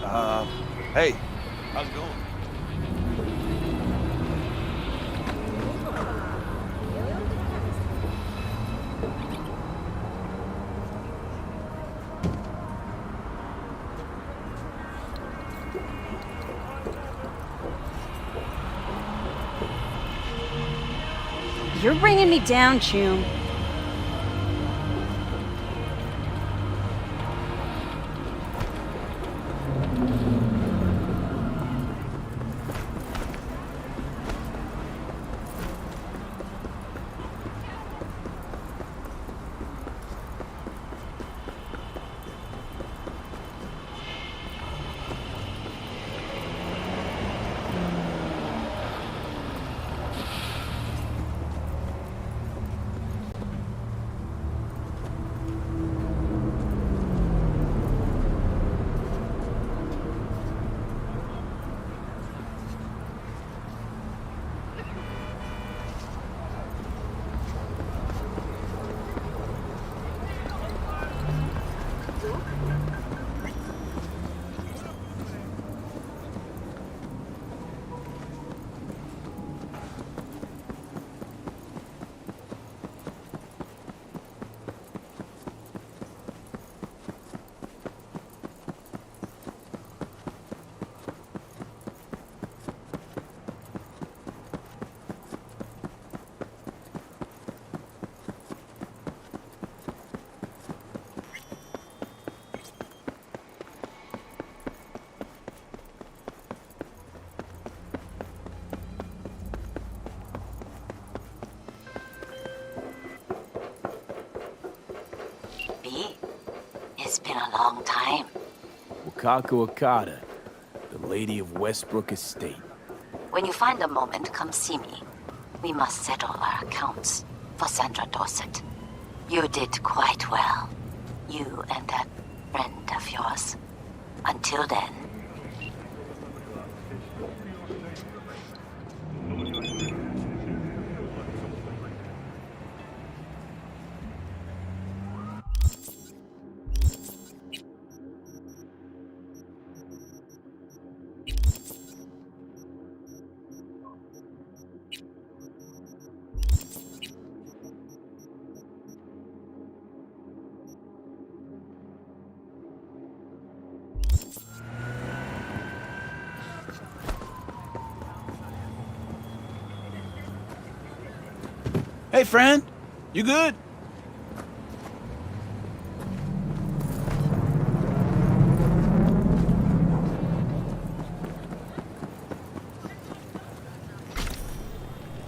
Hey, how's it going? You're bringing me down, Chum. It's been a long time. Wakako Okada, the Lady of Westbrook Estate. When you find a moment, come see me. We must settle our accounts for Sandra Dorset. You did quite well. You and that friend of yours. Until then. Hey, friend. You good?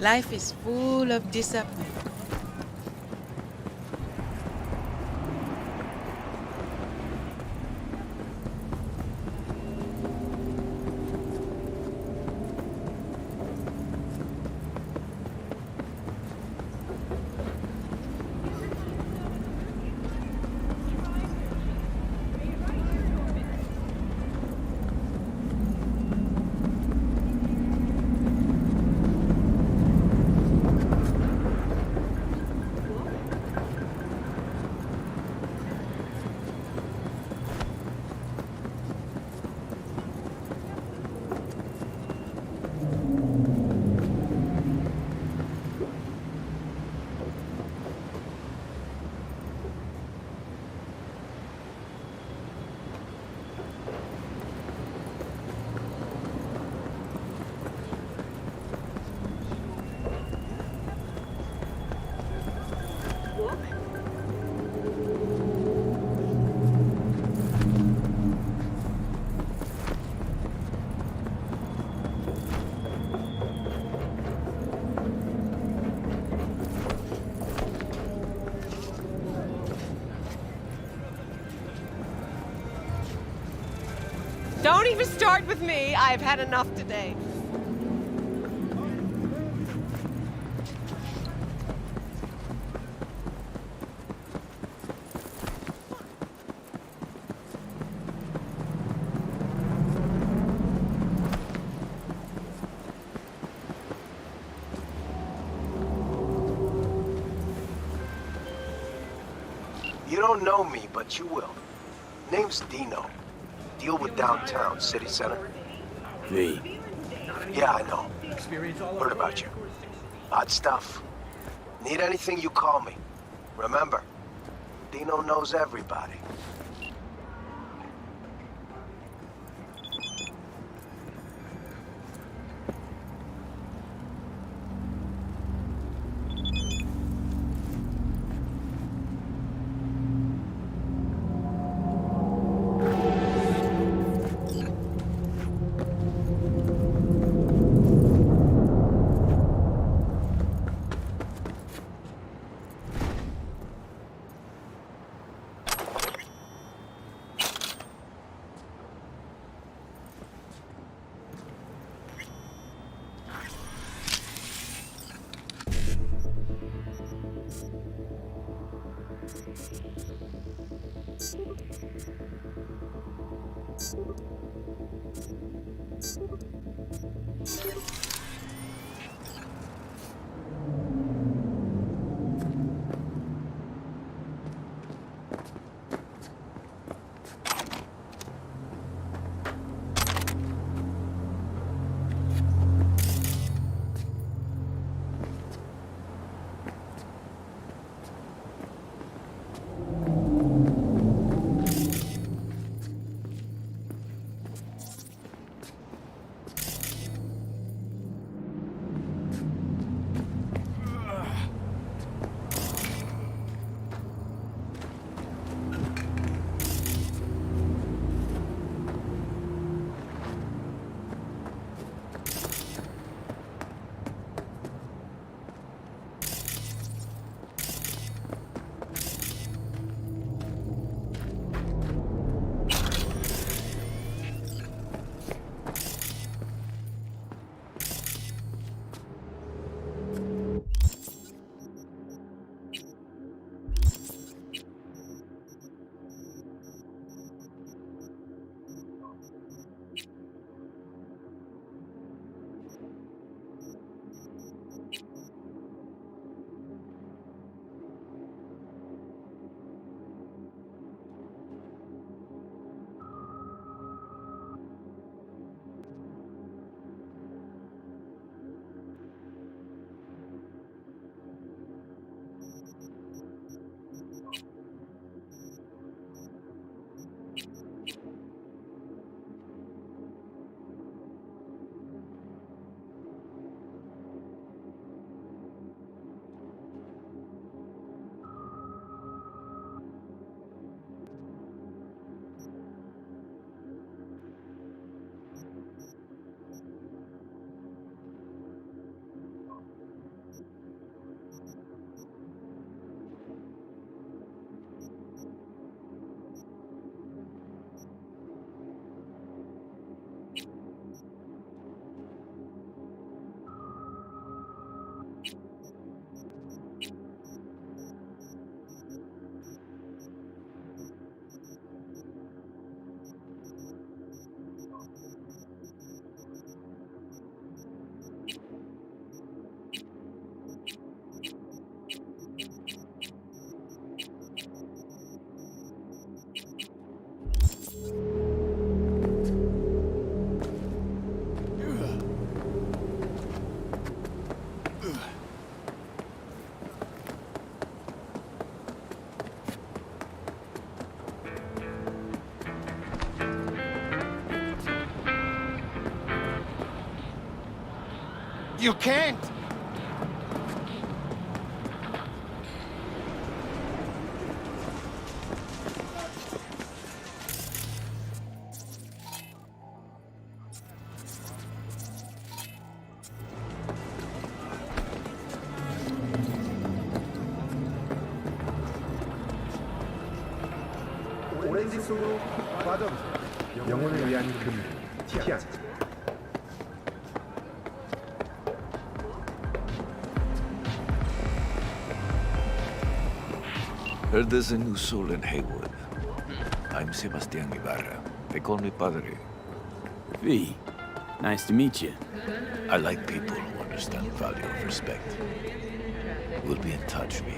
Life is full of disappointment. Don't even start with me. I've had enough today. You don't know me, but you will. Name's Dino. Deal with downtown, city center. V. Yeah, I know. Heard about you. Odd stuff. Need anything, you call me. Remember, Dino knows everybody. You can't! 오렌지 속으로 빠져보세요. 영혼을 위한 금, 티안. Heard there's a new soul in Haywood. I'm Sebastian Ibarra. They call me Padre. V. Nice to meet you. I like people who understand the value of respect. We'll be in touch, V.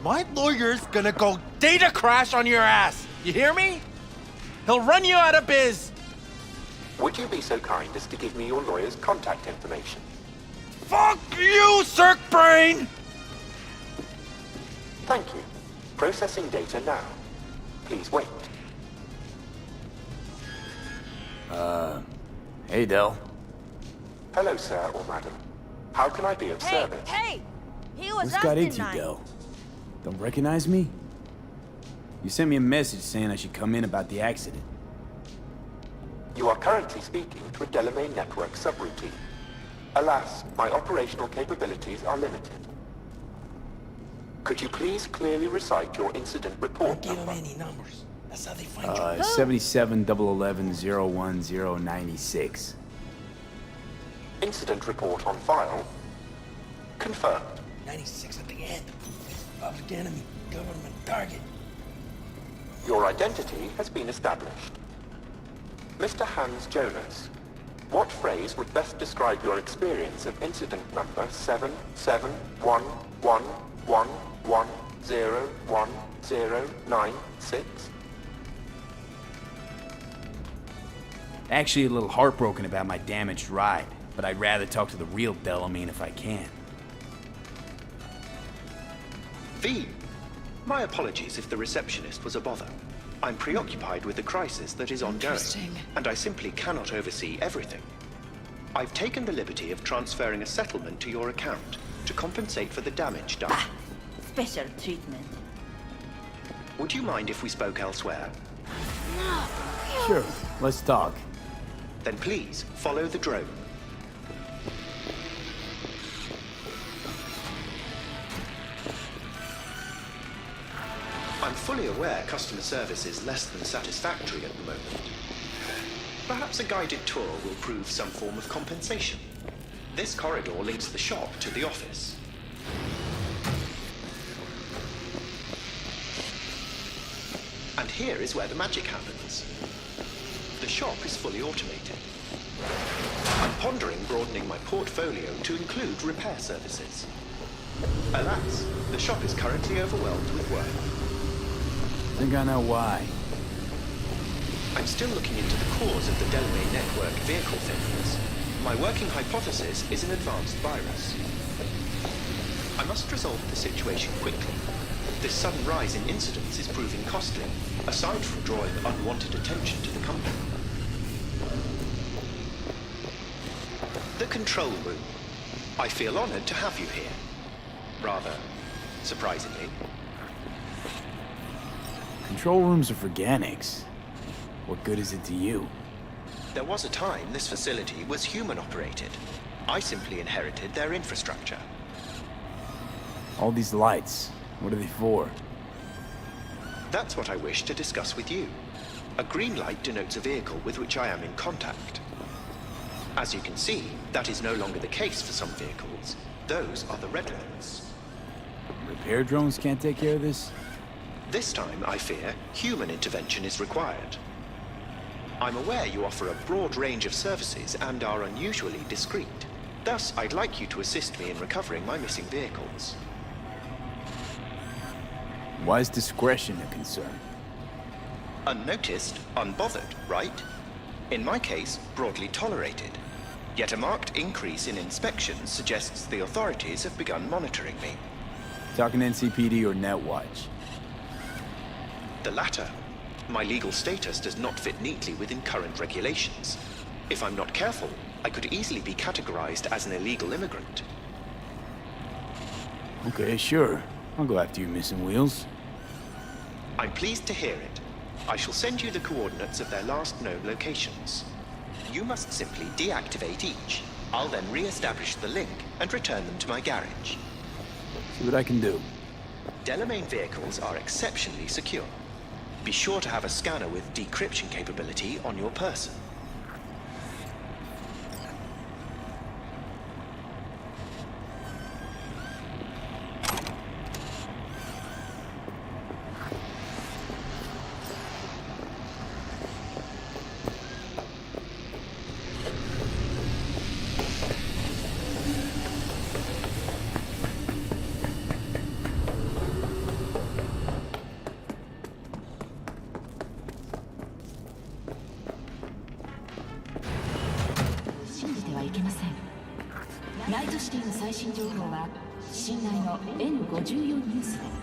My lawyer's gonna go data crash on your ass. You hear me? He'll run you out of biz. Would you be so kind as to give me your lawyer's contact information? Fuck you, Cirque Brain! Thank you. Processing data now. Please wait. Hey, Del. Hello, sir or madam. How can I be of service? Hey! He was What's got into you, Del? Don't recognize me? You sent me a message saying I should come in about the accident. You are currently speaking to a Delamay network subroutine. Alas, my operational capabilities are limited. Could you please clearly recite your incident report Don't give number? him any numbers. That's how they find you. 77-011-01096. Incident report on file. Confirmed. 96 at the end. Public enemy, government target. Your identity has been established. Mr. Hans Jonas, what phrase would best describe your experience of incident number 771111101096? Actually a little heartbroken about my damaged ride, but I'd rather talk to the real Delamay if I can. V. My apologies if the receptionist was a bother. I'm preoccupied with the crisis that is ongoing, and I simply cannot oversee everything. I've taken the liberty of transferring a settlement to your account to compensate for the damage done. Special treatment. Would you mind if we spoke elsewhere? Sure, let's talk. Then please follow the drone. I'm fully aware customer service is less than satisfactory at the moment. Perhaps a guided tour will prove some form of compensation. This corridor links the shop to the office. And here is where the magic happens. The shop is fully automated. I'm pondering broadening my portfolio to include repair services. Alas, the shop is currently overwhelmed with work. I think I know why. I'm still looking into the cause of the Delamay network vehicle failures. My working hypothesis is an advanced virus. I must resolve the situation quickly. This sudden rise in incidents is proving costly, aside from drawing unwanted attention to the company. The control room. I feel honored to have you here. Rather, surprisingly. Control rooms are for Organics. What good is it to you? There was a time this facility was human-operated. I simply inherited their infrastructure. All these lights, what are they for? That's what I wish to discuss with you. A green light denotes a vehicle with which I am in contact. As you can see, that is no longer the case for some vehicles. Those are the red lights. Repair drones can't take care of this? This time, I fear, human intervention is required. I'm aware you offer a broad range of services and are unusually discreet. Thus, I'd like you to assist me in recovering my missing vehicles. Why is discretion a concern? Unnoticed, unbothered, right? In my case, broadly tolerated. Yet a marked increase in inspections suggests the authorities have begun monitoring me. Talking NCPD or Netwatch? The latter. My legal status does not fit neatly within current regulations. If I'm not careful, I could easily be categorized as an illegal immigrant. Okay, sure. I'll go after you, Missing Wheels. I'm pleased to hear it. I shall send you the coordinates of their last known locations. You must simply deactivate each. I'll then re-establish the link and return them to my garage. See what I can do. Delamain vehicles are exceptionally secure. Be sure to have a scanner with decryption capability on your person. N54 ニュースで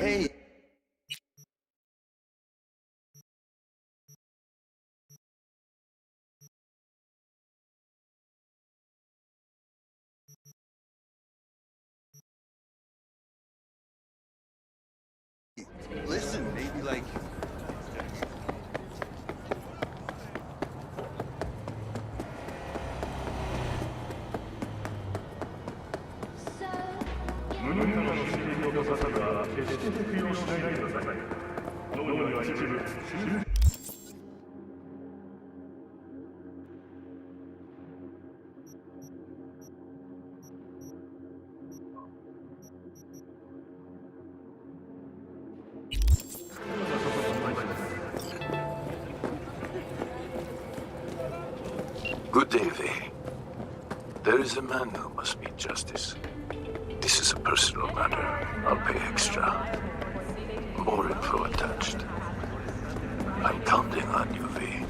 Hey. Listen, maybe like... Good day, V. There is a man who must meet justice. This is a personal matter. I'll pay extra. More info attached. I'm counting on you, V.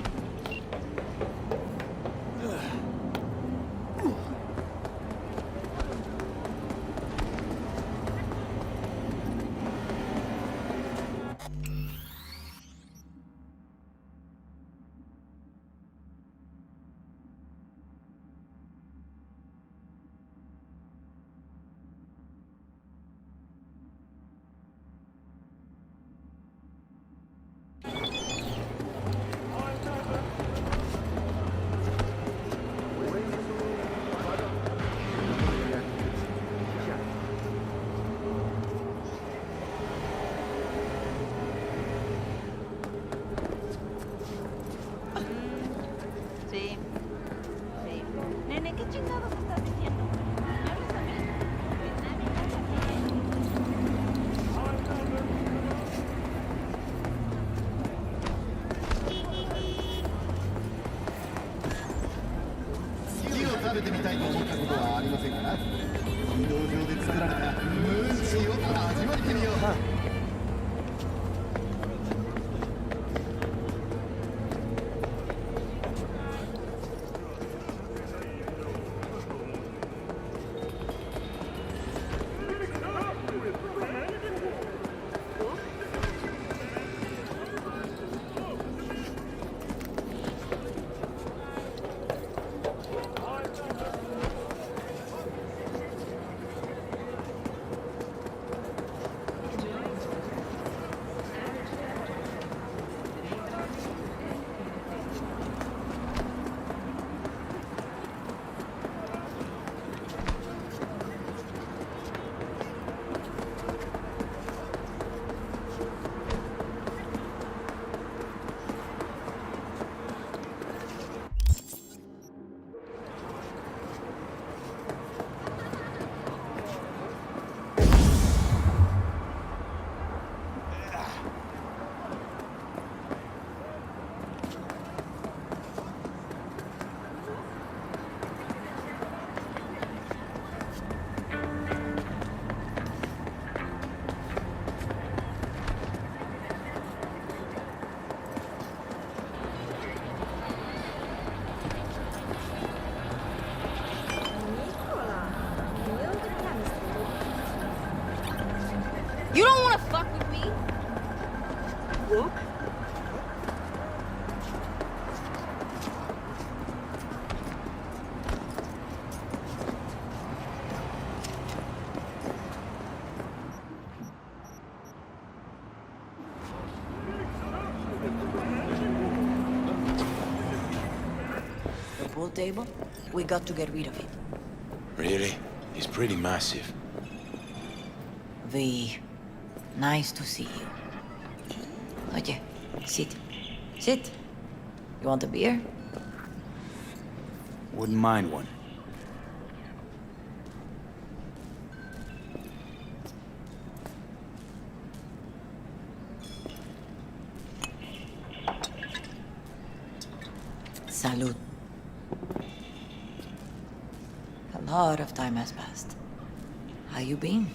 Sí. Sí. Nene, ¿qué chingados estás diciendo? ¿Me hablas a mí? You don't want to fuck with me? Luke? The pool table? We got to get rid of it. Really? He's pretty massive. V, nice to see you. Oye, sit. Sit. You want a beer? Wouldn't mind one. Salud. A lot of time has passed. How you been?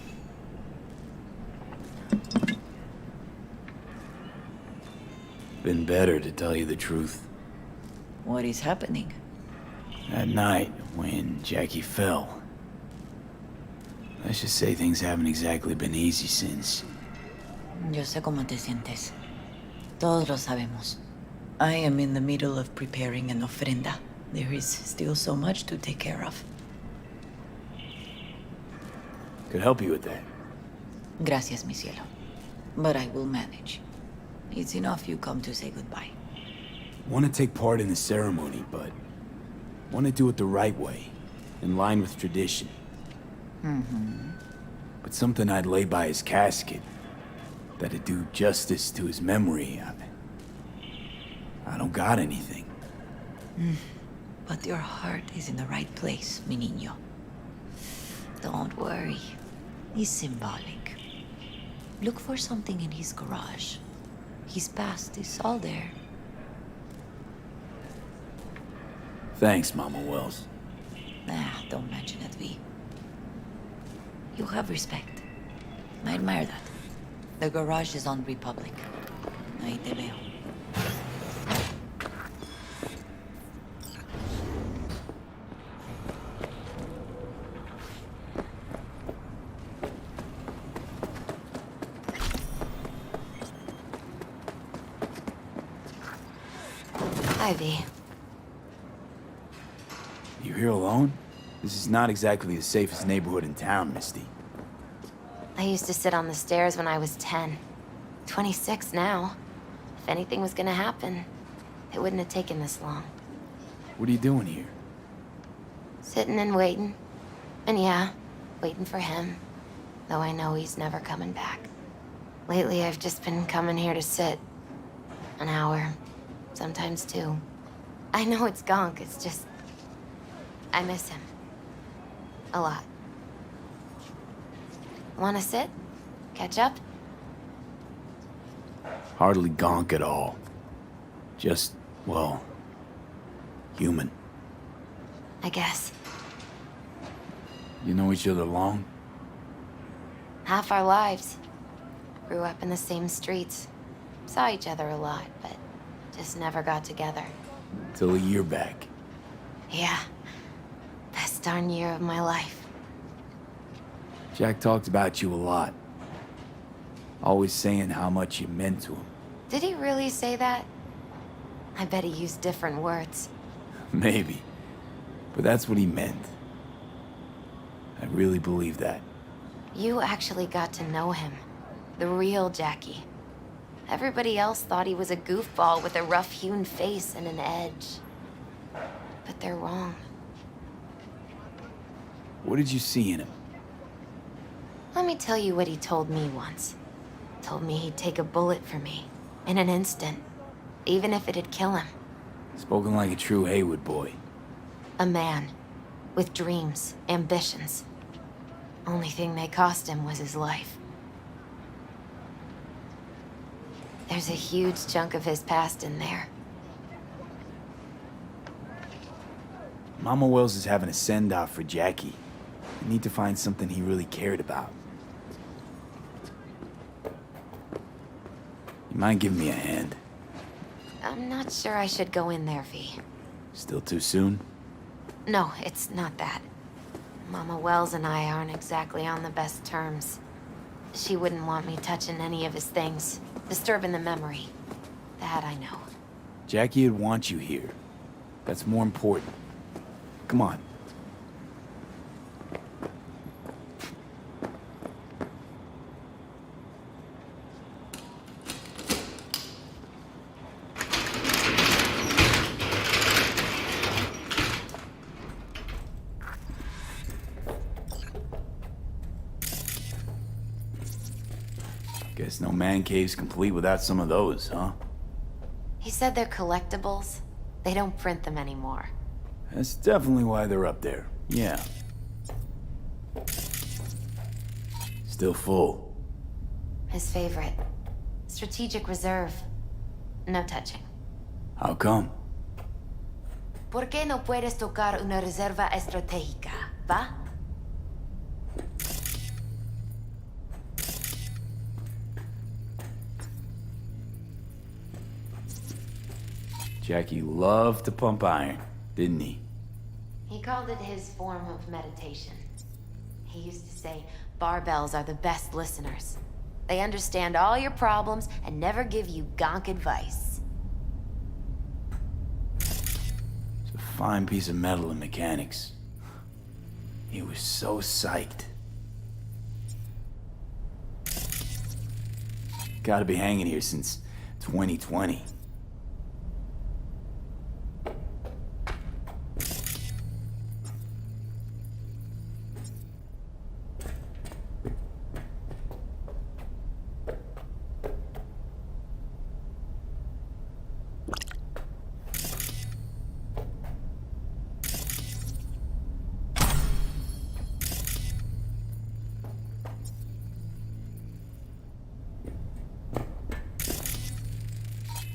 Been better, to tell you the truth. What is happening? That night, when Jackie fell. Let's just say things haven't exactly been easy since. Yo sé cómo te sientes. Todos lo sabemos. I am in the middle of preparing an ofrenda. There is still so much to take care of. Could help you with that. Gracias, mi cielo. But I will manage. It's enough you come to say goodbye. Want to take part in the ceremony, but want to do it the right way, in line with tradition. Mm-hmm. But something I'd lay by his casket, that'd do justice to his memory. I don't got anything. But your heart is in the right place, mi niño. Don't worry. It's symbolic. Look for something in his garage. His past is all there. Thanks, Mama Wells. Don't mention it, V. You have respect. I admire that. The garage is on Republic. Ahí te veo. Hi, V. You here alone? This is not exactly the safest neighborhood in town, Misty. I used to sit on the stairs when I was 10. 26 now. If anything was gonna happen, it wouldn't have taken this long. What are you doing here? Sitting and waiting. And yeah, waiting for him. Though I know he's never coming back. Lately, I've just been coming here to sit. An hour. Sometimes two. I know it's gonk, it's just... I miss him. A lot. Wanna sit? Catch up? Hardly gonk at all. Just, well, human. I guess. You know each other long? Half our lives. Grew up in the same streets. Saw each other a lot, but just never got together. Till a year back. Yeah. Best darn year of my life. Jack talked about you a lot. Always saying how much you meant to him. Did he really say that? I bet he used different words. Maybe. But that's what he meant. I really believe that. You actually got to know him. The real Jackie. Everybody else thought he was a goofball with a rough-hewn face and an edge. But they're wrong. What did you see in him? Let me tell you what he told me once. Told me he'd take a bullet for me. In an instant. Even if it'd kill him. Spoken like a true Haywood boy. A man. With dreams, ambitions. Only thing they cost him was his life. There's a huge chunk of his past in there. Mama Wells is having a send-off for Jackie. I need to find something he really cared about. You mind giving me a hand? I'm not sure I should go in there, V. Still too soon? No, it's not that. Mama Wells and I aren't exactly on the best terms. She wouldn't want me touching any of his things, disturbing the memory. That I know. Jackie would want you here. That's more important. Come on. Guess no man cave's complete without some of those, huh? He said they're collectibles. They don't print them anymore. That's definitely why they're up there. Yeah. Still full. His favorite. Strategic reserve. No touching. How come? ¿Por qué no puedes tocar una reserva estratégica, va? Jackie loved to pump iron, didn't he? He called it his form of meditation. He used to say, barbells are the best listeners. They understand all your problems and never give you gonk advice. It's a fine piece of metal in mechanics. He was so psyched. Gotta be hanging here since 2020.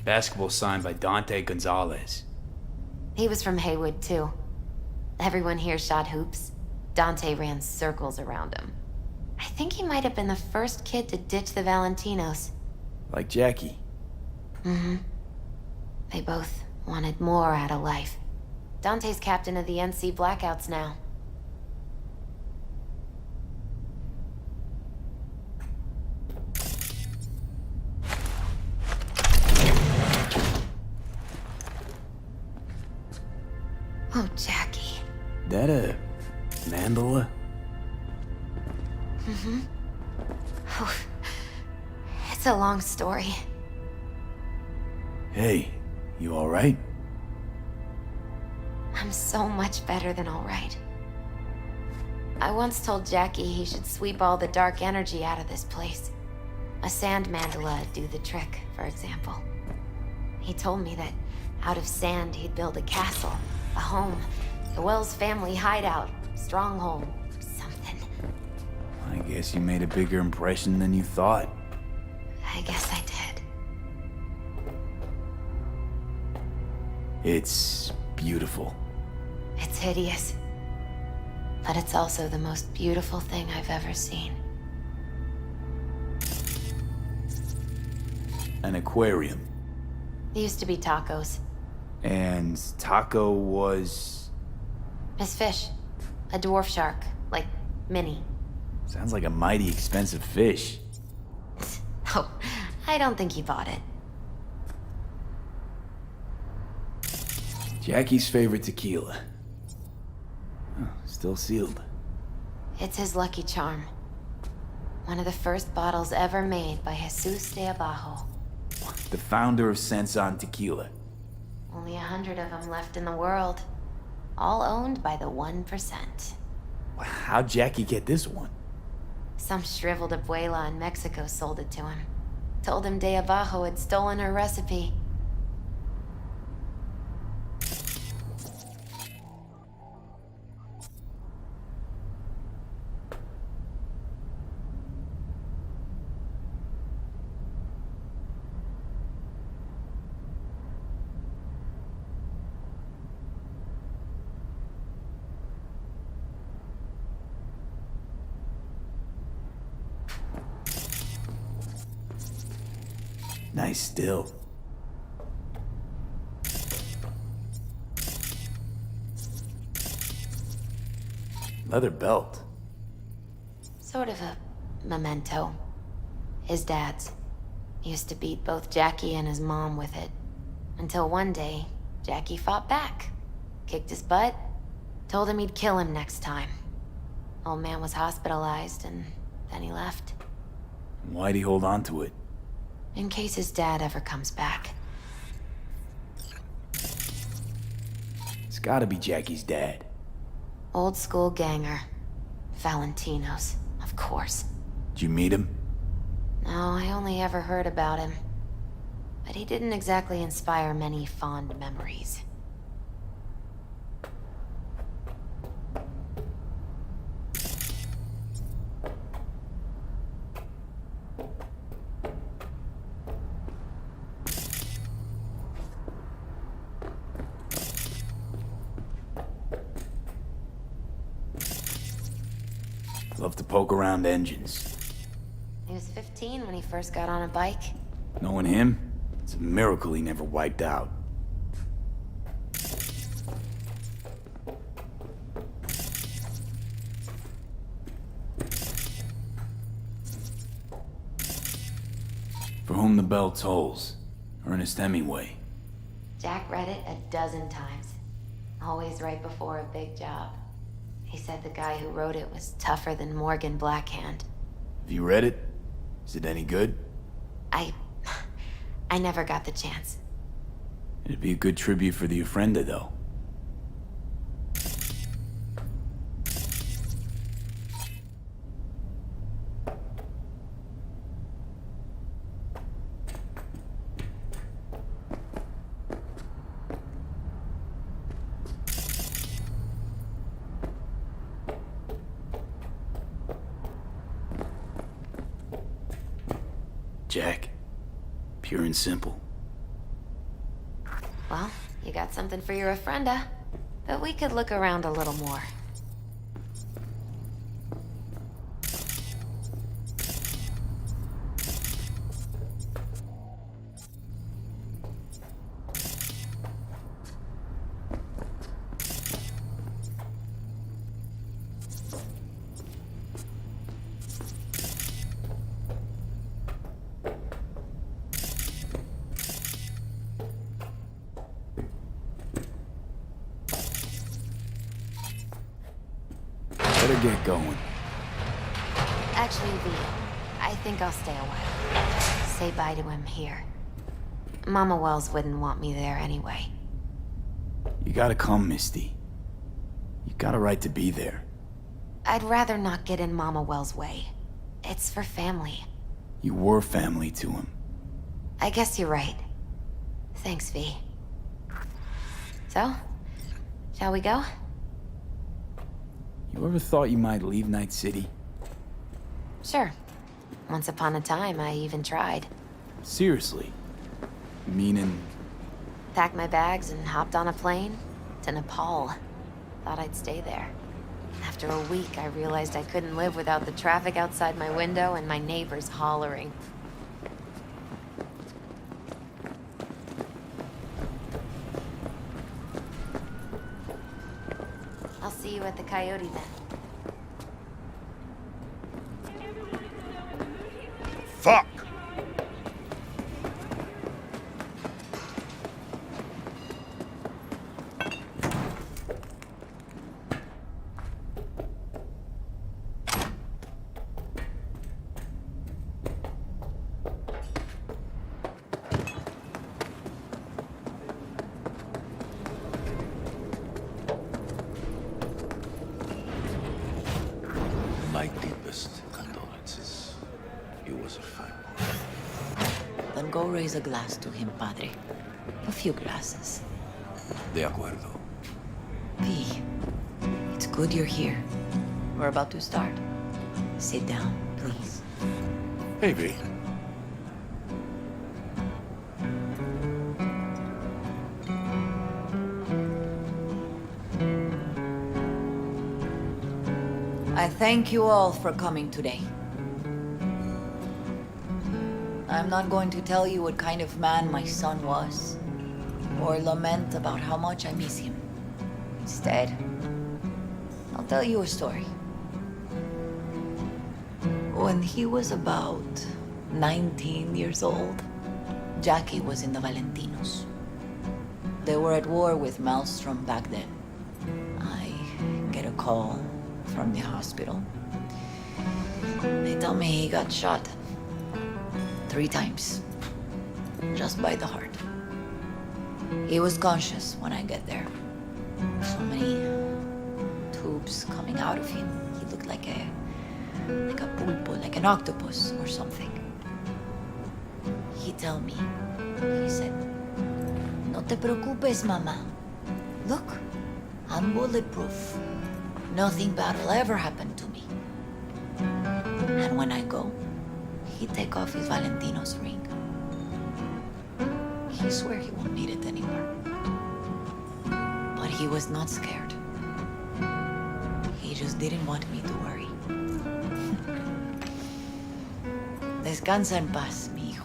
Basketball signed by Dante Gonzalez. He was from Haywood, too. Everyone here shot hoops. Dante ran circles around him. I think he might have been the first kid to ditch the Valentinos. Like Jackie. Mm-hmm. They both wanted more out of life. Dante's captain of the NC Blackouts now. Oh, Jackie. That a mandala? Mm-hmm. Oh, it's a long story. Hey, you alright? I'm so much better than alright. I once told Jackie he should sweep all the dark energy out of this place. A sand mandala would do the trick, for example. He told me that out of sand he'd build a castle, a home, the Wells family hideout, stronghold, something. I guess you made a bigger impression than you thought. I guess I did. It's beautiful. It's hideous. But it's also the most beautiful thing I've ever seen. An aquarium. It used to be Taco's. And Taco was... His fish. A dwarf shark. Like, Minnie. Sounds like a mighty expensive fish. Oh, I don't think he bought it. Jackie's favorite tequila. Oh, still sealed. It's his lucky charm. One of the first bottles ever made by Jesus de Abajo. The founder of Sensan Tequila. Only 100 of them left in the world. All owned by the 1%. How'd Jackie get this one? Some shriveled abuela in Mexico sold it to him. Told him de Abajo had stolen her recipe. Nice still. Leather belt. Sort of a memento. His dad's. Used to beat both Jackie and his mom with it. Until one day, Jackie fought back. Kicked his butt. Told him he'd kill him next time. Old man was hospitalized, and then he left. Why'd he hold on to it? In case his dad ever comes back. It's gotta be Jackie's dad. Old school ganger. Valentinos, of course. Did you meet him? No, I only ever heard about him. But he didn't exactly inspire many fond memories. Love to poke around engines. He was 15 when he first got on a bike. Knowing him, it's a miracle he never wiped out. For whom the bell tolls, Ernest Hemingway. Jack read it a dozen times. Always right before a big job. He said the guy who wrote it was tougher than Morgan Blackhand. Have you read it? Is it any good? I never got the chance. It'd be a good tribute for the Ofrenda, though. Jack. Pure and simple. Well, You got something for your ofrenda, but we could look around a little more. Better get going. Actually, V, I think I'll stay a while. Say bye to him here. Mama Wells wouldn't want me there anyway. You gotta come, Misty. You got a right to be there. I'd rather not get in Mama Wells' way. It's for family. You were family to him. I guess you're right. Thanks, V. So, shall we go? You ever thought you might leave Night City? Sure. Once upon a time, I even tried. Seriously? Meaning... Packed my bags and hopped on a plane to Nepal. Thought I'd stay there. After a week, I realized I couldn't live without the traffic outside my window and my neighbors hollering. I'll see you at the Coyote then. Fuck! My deepest condolences. He was a fine boy. Then go raise a glass to him, Padre. A few glasses. De acuerdo. V, it's good you're here. We're about to start. Sit down, please. Hey, V. I thank you all for coming today. I'm not going to tell you what kind of man my son was, or lament about how much I miss him. Instead, I'll tell you a story. When he was about 19 years old, Jackie was in the Valentinos. They were at war with Maelstrom back then. I get a call from the hospital. They tell me he got shot 3 times, just by the heart. He was conscious when I get there. So many tubes coming out of him. He looked like a pulpo, like an octopus or something. He tell me, he said, "No te preocupes, mama. Look, I'm bulletproof. Nothing bad will ever happen to me." And when I go, he take off his Valentino's ring. He swear he won't need it anymore. But he was not scared. He just didn't want me to worry. Descansa en paz, mi hijo.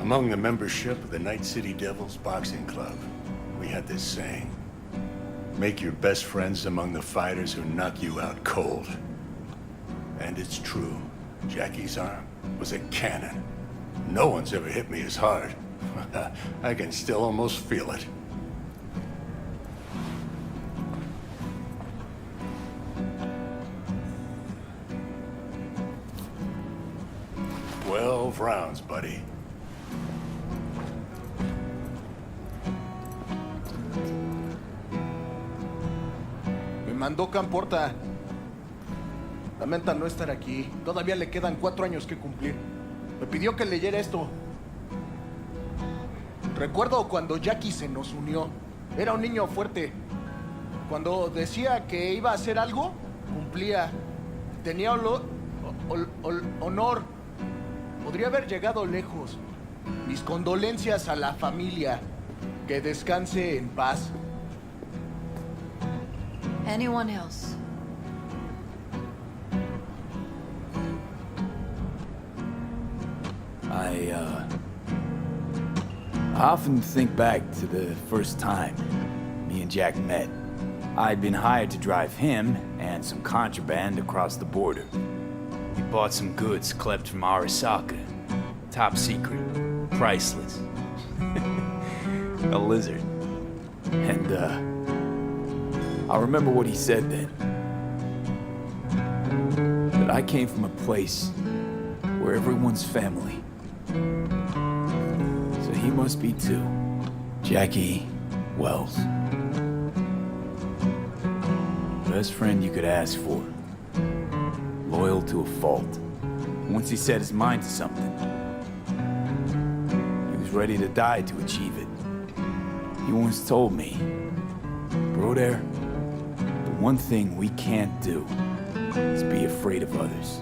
Among the membership of the Night City Devils Boxing Club, we had this saying: make your best friends among the fighters who knock you out cold. And it's true. Jackie's arm was a cannon. No one's ever hit me as hard. I can still almost feel it. "12 rounds, buddy." Me mandó Camporta. Lamenta no estar aquí. Todavía le quedan 4 años que cumplir. Me pidió que leyera esto. Recuerdo cuando Jackie se nos unió. Era un niño fuerte. Cuando decía que iba a hacer algo, cumplía. Tenía honor. Podría haber llegado lejos. Mis condolencias a la familia. Que descanse en paz. Anyone else? I often think back to the first time me and Jack met. I'd been hired to drive him and some contraband across the border. We bought some goods clept from Arasaka. Top secret. Priceless. A lizard. And, I remember what he said then. That I came from a place where everyone's family. So he must be too. Jackie Wells. Best friend you could ask for. Loyal to a fault. Once he set his mind to something, he was ready to die to achieve it. He once told me, "Broder, the one thing we can't do is be afraid of others."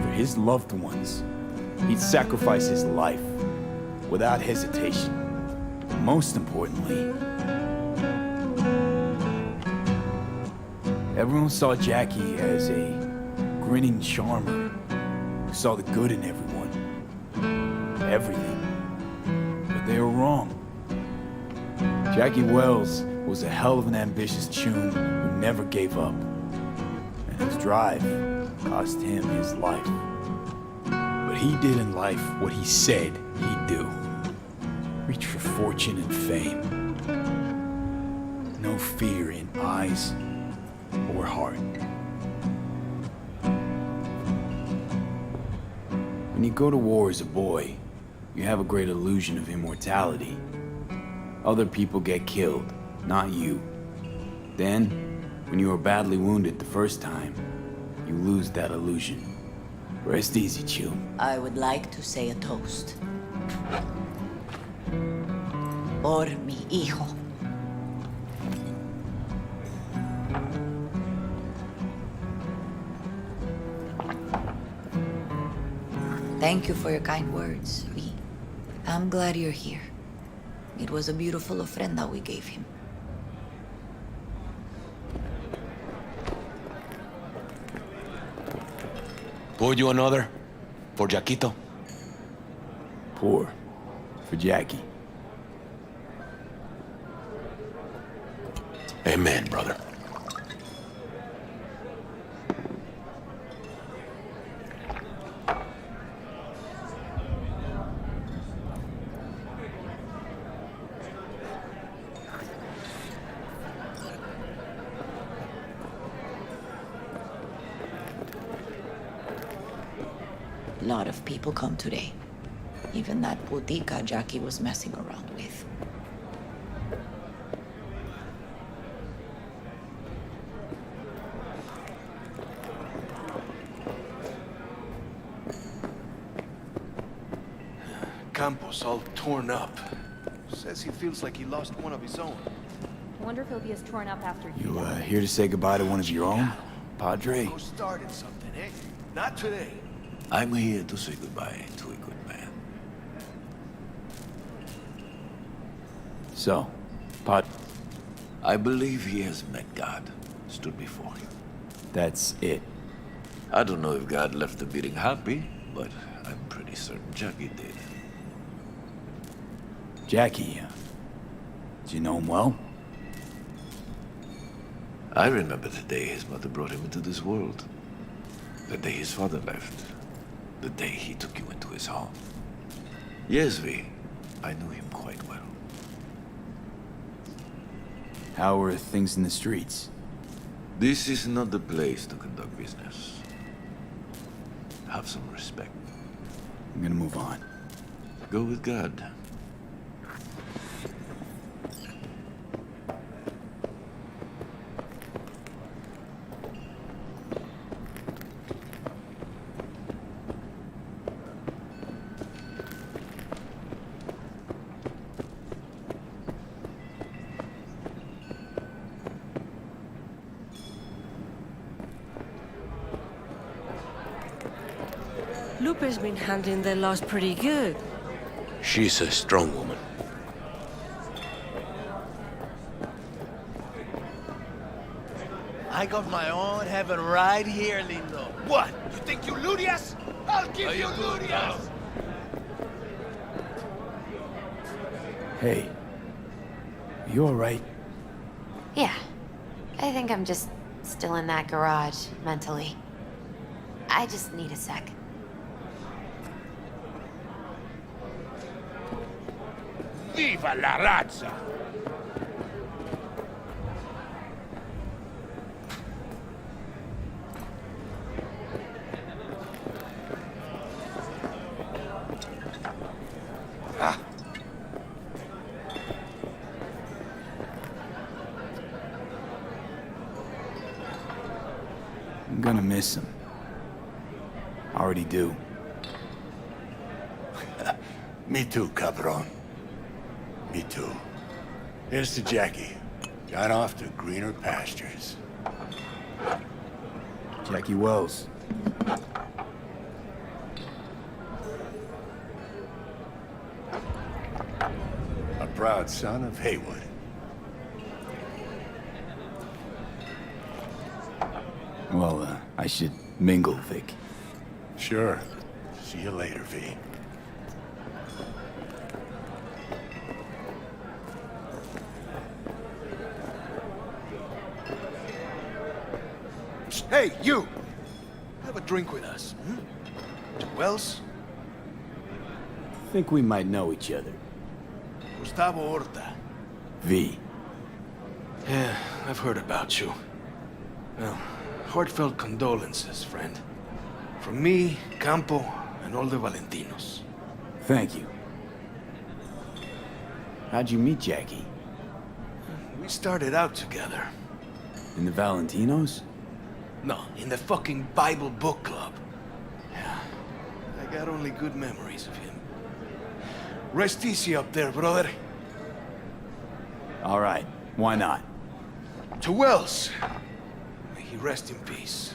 For his loved ones, he'd sacrifice his life without hesitation. Most importantly, everyone saw Jackie as a grinning charmer who saw the good in everyone. Everything. But they were wrong. Jackie Wells was a hell of an ambitious chum who never gave up. And his drive cost him his life. But he did in life what he said he'd do. Reach for fortune and fame. No fear in eyes or heart. When you go to war as a boy, you have a great illusion of immortality. Other people get killed, not you. Then, when you are badly wounded the first time, you lose that illusion. Rest easy, chum. I would like to say a toast. Por mi hijo. Thank you for your kind words, V. I'm glad you're here. It was a beautiful ofrenda we gave him. Pour you another? For Jaquito? Pour. For Jackie. Amen, brother. A lot of people come today. Even that bodega Jackie was messing around with. Campos all torn up. Says he feels like he lost one of his own. I wonder if he'll be as torn up after You, here to say goodbye to one of your own? Padre? Who started something, eh? Not today. I'm here to say goodbye to a good man. So, I believe he has met God, stood before him. That's it. I don't know if God left the meeting happy, but I'm pretty certain Jackie did. Jackie, do you know him well? I remember the day his mother brought him into this world. The day his father left. The day he took you into his home. Yes, V. I knew him quite well. How are things in the streets? This is not the place to conduct business. Have some respect. I'm gonna move on. Go with God. Lupe's been handling their loss pretty good. She's a strong woman. I got my own heaven right here, Lindo. What? You think you Ludias? I'll give you Ludias! Hey, you all right? Yeah. I think I'm just still in that garage, mentally. I just need a sec. Viva la razza! I'm gonna miss him. I already do. Me too, cabron. Me too. Here's to Jackie. Got off to greener pastures. Jackie Wells. A proud son of Haywood. Well, I should mingle, Vic. Sure. See you later, V. Hey, you! Have a drink with us. To Wells? Think we might know each other. Gustavo Horta. V. Yeah, I've heard about you. Well, heartfelt condolences, friend. From me, Campo, and all the Valentinos. Thank you. How'd you meet Jackie? We started out together. In the Valentinos? No, in the fucking Bible book club. Yeah, I got only good memories of him. Rest easy up there, brother. All right, why not? To Wells. May he rest in peace.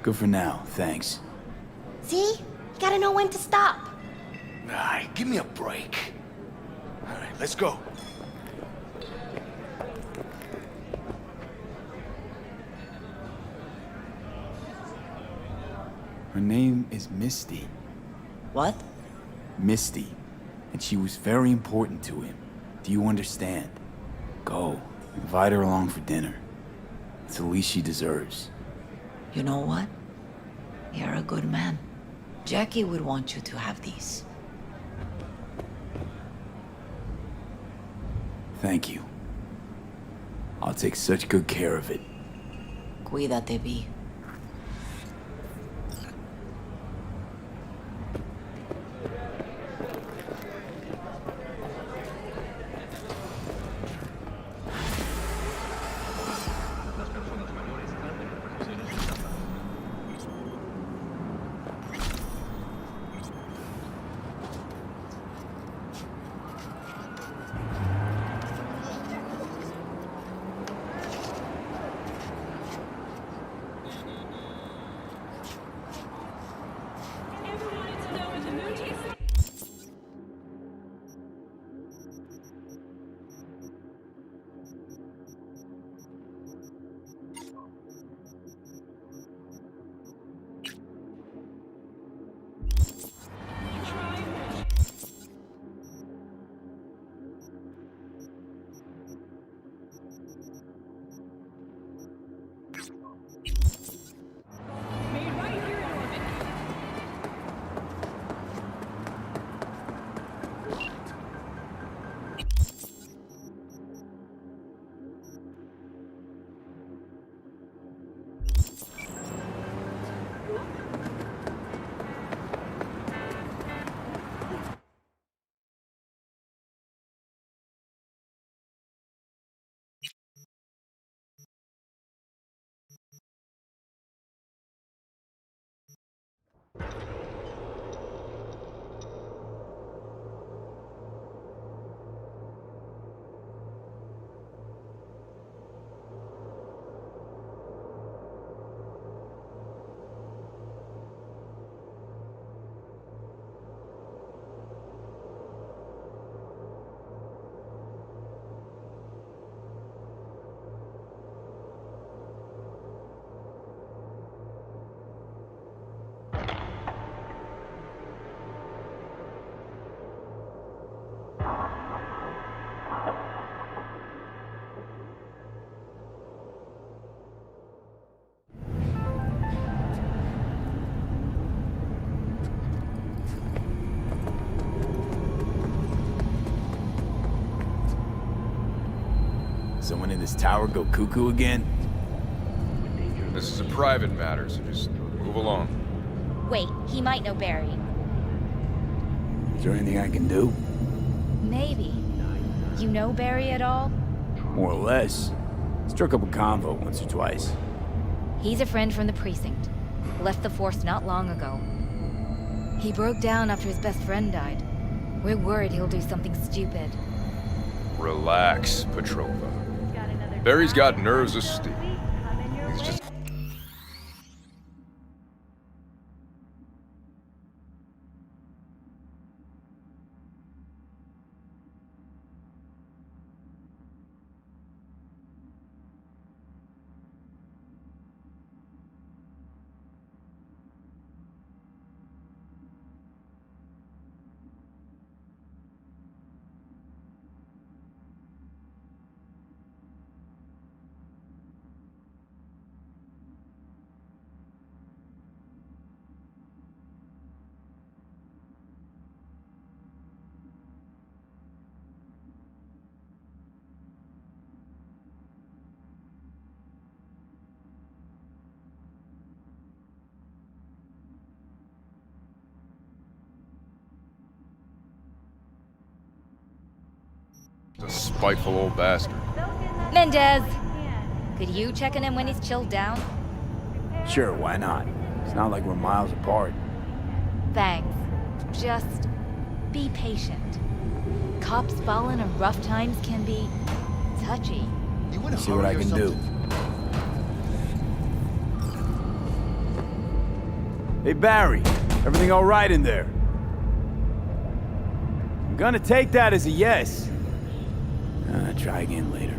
Good for now, thanks. See? You gotta know when to stop. Alright, give me a break. Alright, let's go. Her name is Misty. What? Misty. And she was very important to him. Do you understand? Go. Invite her along for dinner. It's the least she deserves. You know what? You're a good man. Jackie would want you to have these. Thank you. I'll take such good care of it. Cuídate, Vi. Someone in this tower go cuckoo again? This is a private matter, so just move along. Wait, he might know Barry. Is there anything I can do? Maybe. You know Barry at all? More or less. Struck up a convo once or twice. He's a friend from the precinct. Left the force not long ago. He broke down after his best friend died. We're worried he'll do something stupid. Relax, Petrova. Barry's got nerves of steel. He's just... a spiteful old bastard. Mendez! Could you check on him when he's chilled down? Sure, why not? It's not like we're miles apart. Thanks. Just be patient. Cops falling in rough times can be touchy. See what I can do. Hey, Barry. Everything all right in there? I'm gonna take that as a yes. Try again later.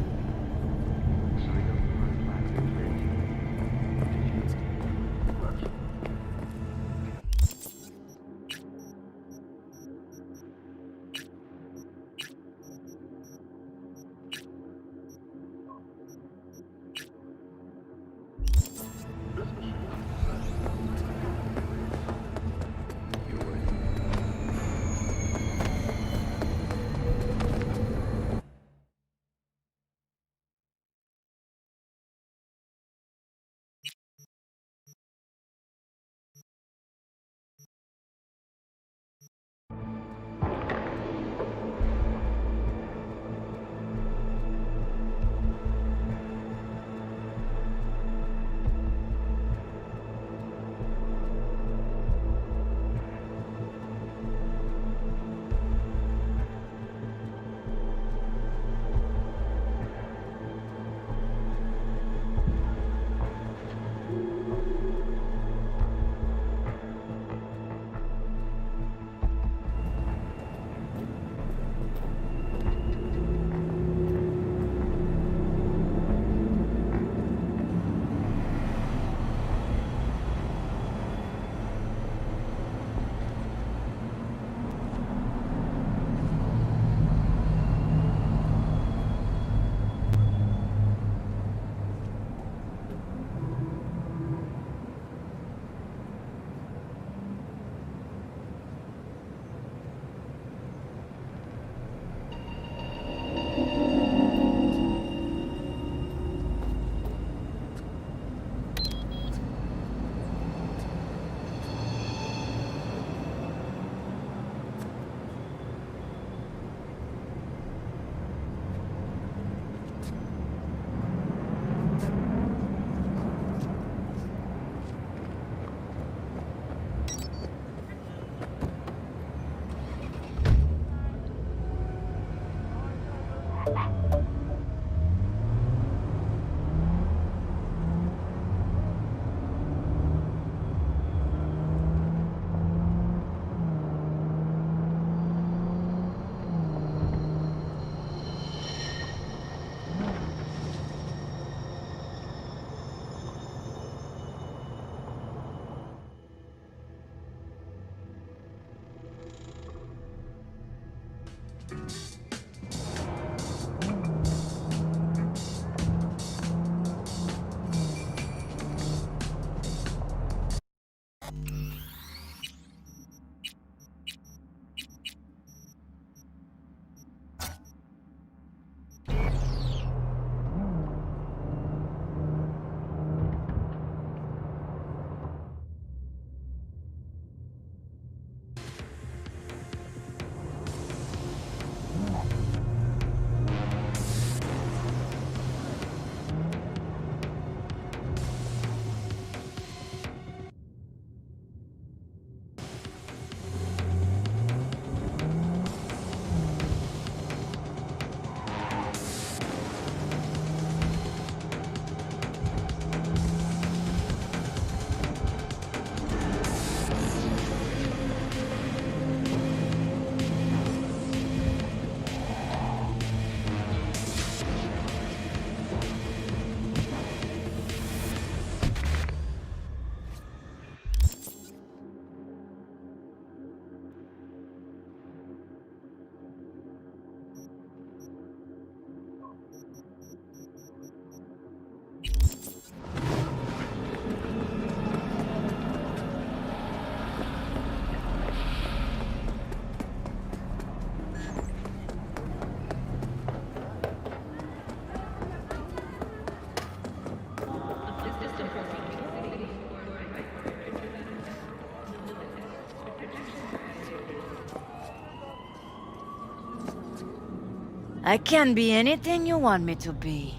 I can be anything you want me to be.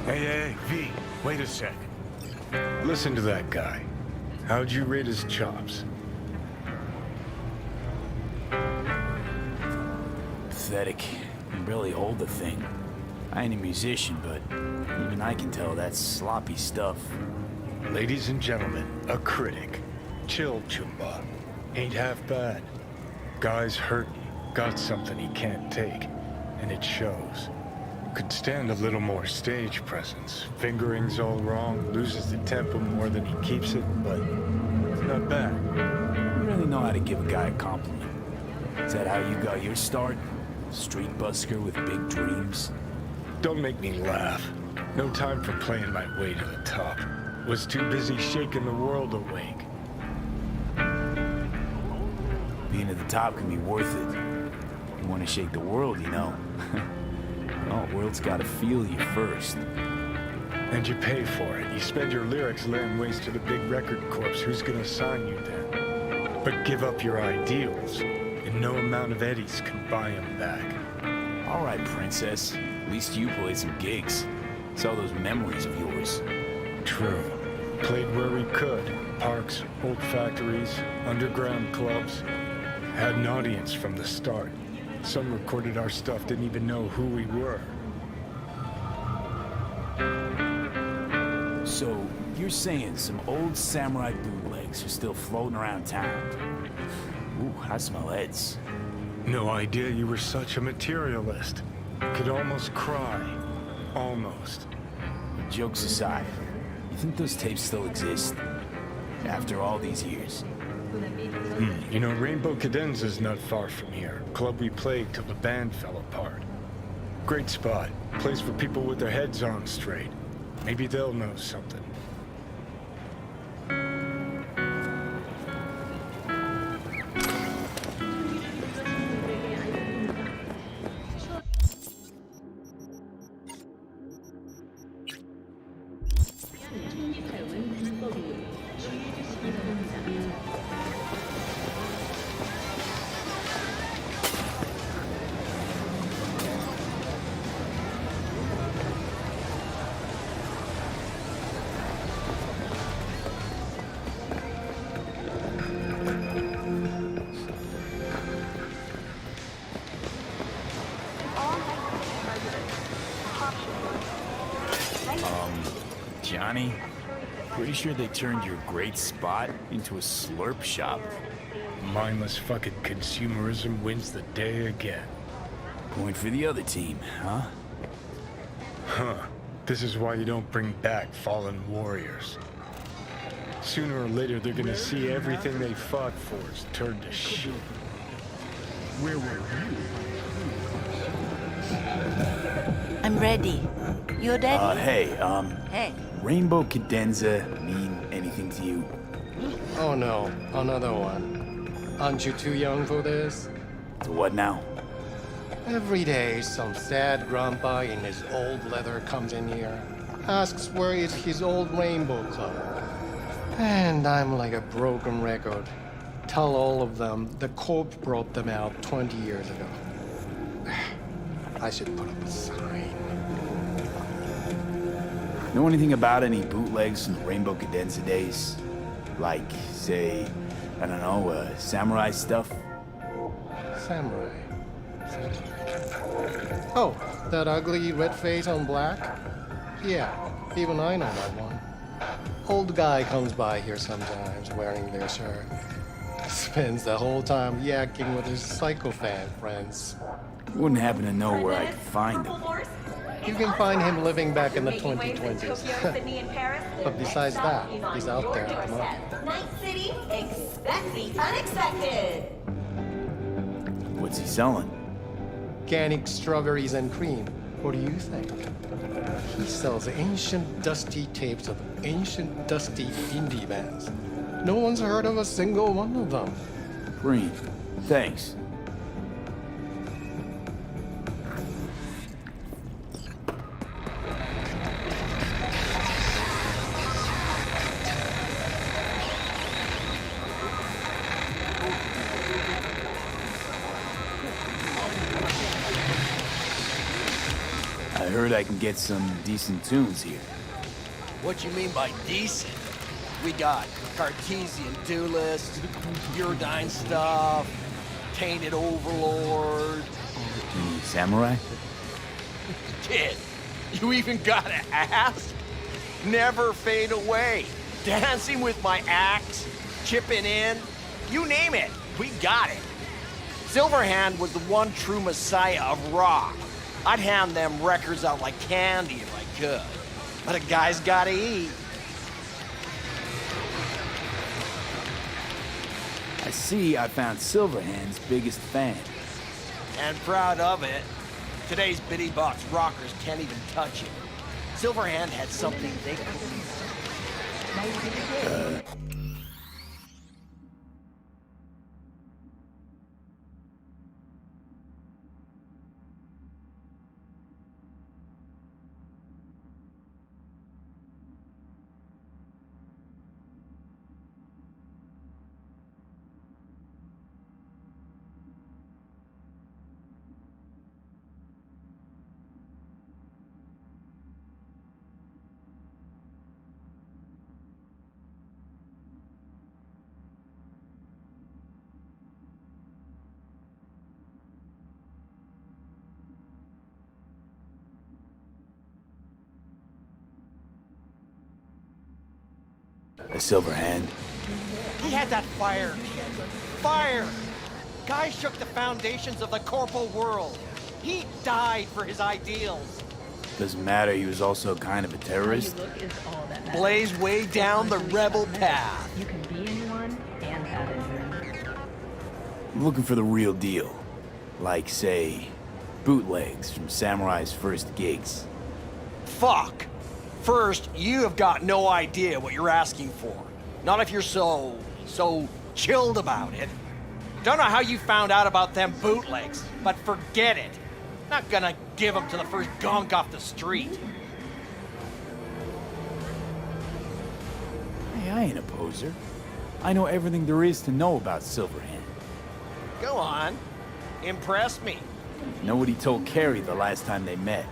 Hey, V, wait a sec. Listen to that guy. How'd you rate his chops? Pathetic. Can barely hold the thing. I ain't a musician, but even I can tell that's sloppy stuff. Ladies and gentlemen, a critic. Chill, Chumba. Ain't half bad. Guy's hurting, got something he can't take, and it shows. Could stand a little more stage presence. Fingering's all wrong, loses the tempo more than he keeps it, but it's not bad. You really know how to give a guy a compliment. Is that how you got your start? Street busker with big dreams? Don't make me laugh. No time for playing my way to the top. Was too busy shaking the world awake. Being at the top can be worth it. You want to shake the world, you know. Well, the world's got to feel you first. And you pay for it. You spend your lyrics laying waste to the big record corps. Who's gonna sign you then? But give up your ideals, and no amount of eddies can buy them back. All right, princess. At least you played some gigs. Saw those memories of yours. True. Played where we could. Parks, old factories, underground clubs. Had an audience from the start. Some recorded our stuff, didn't even know who we were. So, you're saying some old samurai bootlegs are still floating around town? Ooh, I smell heads. No idea you were such a materialist. Could almost cry. Almost. Jokes aside, you think those tapes still exist? After all these years? You know, Rainbow Cadenza's not far from here. Club we played till the band fell apart. Great spot. Place for people with their heads on straight. Maybe they'll know something. Johnny, pretty sure they turned your great spot into a slurp shop. Mindless fucking consumerism wins the day again. Point for the other team, huh? Huh. This is why you don't bring back fallen warriors. Sooner or later, they're gonna see everything they fought for is turned to shit. Where were you? I'm ready. You ready? Hey, Hey. Rainbow Cadenza mean anything to you? Oh no, another one. Aren't you too young for this? To what now? Every day, some sad grandpa in his old leather comes in here, asks where is his old Rainbow Club. And I'm like a broken record. Tell all of them the Corp brought them out 20 years ago. I should put up a sign. Know anything about any bootlegs from the Rainbow Cadenza days? Like, say, I don't know, samurai stuff? Samurai. Oh, that ugly red face on black? Yeah, even I know that one. Old guy comes by here sometimes wearing their shirt. Spends the whole time yakking with his psychophant friends. Wouldn't happen to know where I could find them. You can find him living back in the 2020s. But besides that, he's out there at the moment. Night City, expect the unexpected. What's he selling? Organic strawberries and cream. What do you think? He sells ancient dusty tapes of ancient dusty indie bands. No one's heard of a single one of them. Green, thanks. I heard I can get some decent tunes here. What you mean by decent? We got Cartesian Duelist, Uridine stuff, Tainted Overlord. Any samurai? Kid, you even gotta ask? Never fade away. Dancing with my axe, chipping in, you name it, we got it. Silverhand was the one true messiah of rock. I'd hand them records out like candy if I could. But a guy's gotta eat. I see I found Silverhand's biggest fan. And proud of it. Today's bitty box rockers can't even touch it. Silverhand had something they couldn't. A Silverhand. He had that fire, kid. Fire! Guy shook the foundations of the corporal world. He died for his ideals. Doesn't matter, he was also kind of a terrorist. Blazed way down the rebel path. You can be anyone and have it. I'm looking for the real deal. Like, say, bootlegs from Samurai's first gigs. Fuck! First, you have got no idea what you're asking for. Not if you're so chilled about it. Don't know how you found out about them bootlegs, but forget it. Not gonna give them to the first gonk off the street. Hey, I ain't a poser. I know everything there is to know about Silverhand. Go on. Impress me. Know what he told Carrie the last time they met?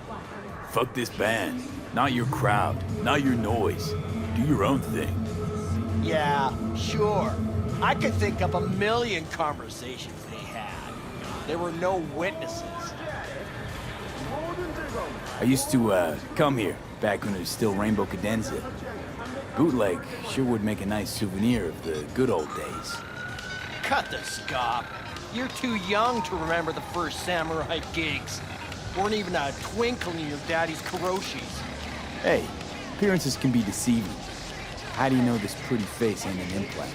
Fuck this band. Not your crowd. Not your noise. Do your own thing. Yeah, sure. I could think of a million conversations they had. There were no witnesses. I used to, come here, back when it was still Rainbow Cadenza. Bootleg sure would make a nice souvenir of the good old days. Cut the scop. You're too young to remember the first samurai gigs. Weren't even a twinkle in your daddy's karoshis. Hey, appearances can be deceiving. How do you know this pretty face ain't an implant?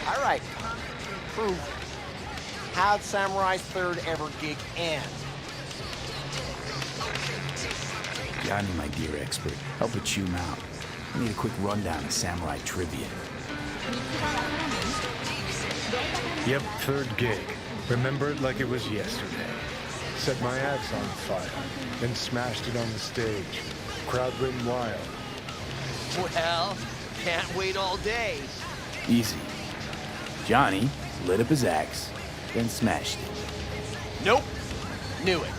All right, prove. How'd Samurai's third ever gig end? Johnny, my dear expert, help it chew him out. I need a quick rundown of samurai trivia. Yep, third gig. Remember it like it was yesterday. Set my axe on fire, then smashed it on the stage. Crowd went wild. Well, can't wait all day. Easy. Johnny lit up his axe, then smashed it. Nope. Knew it.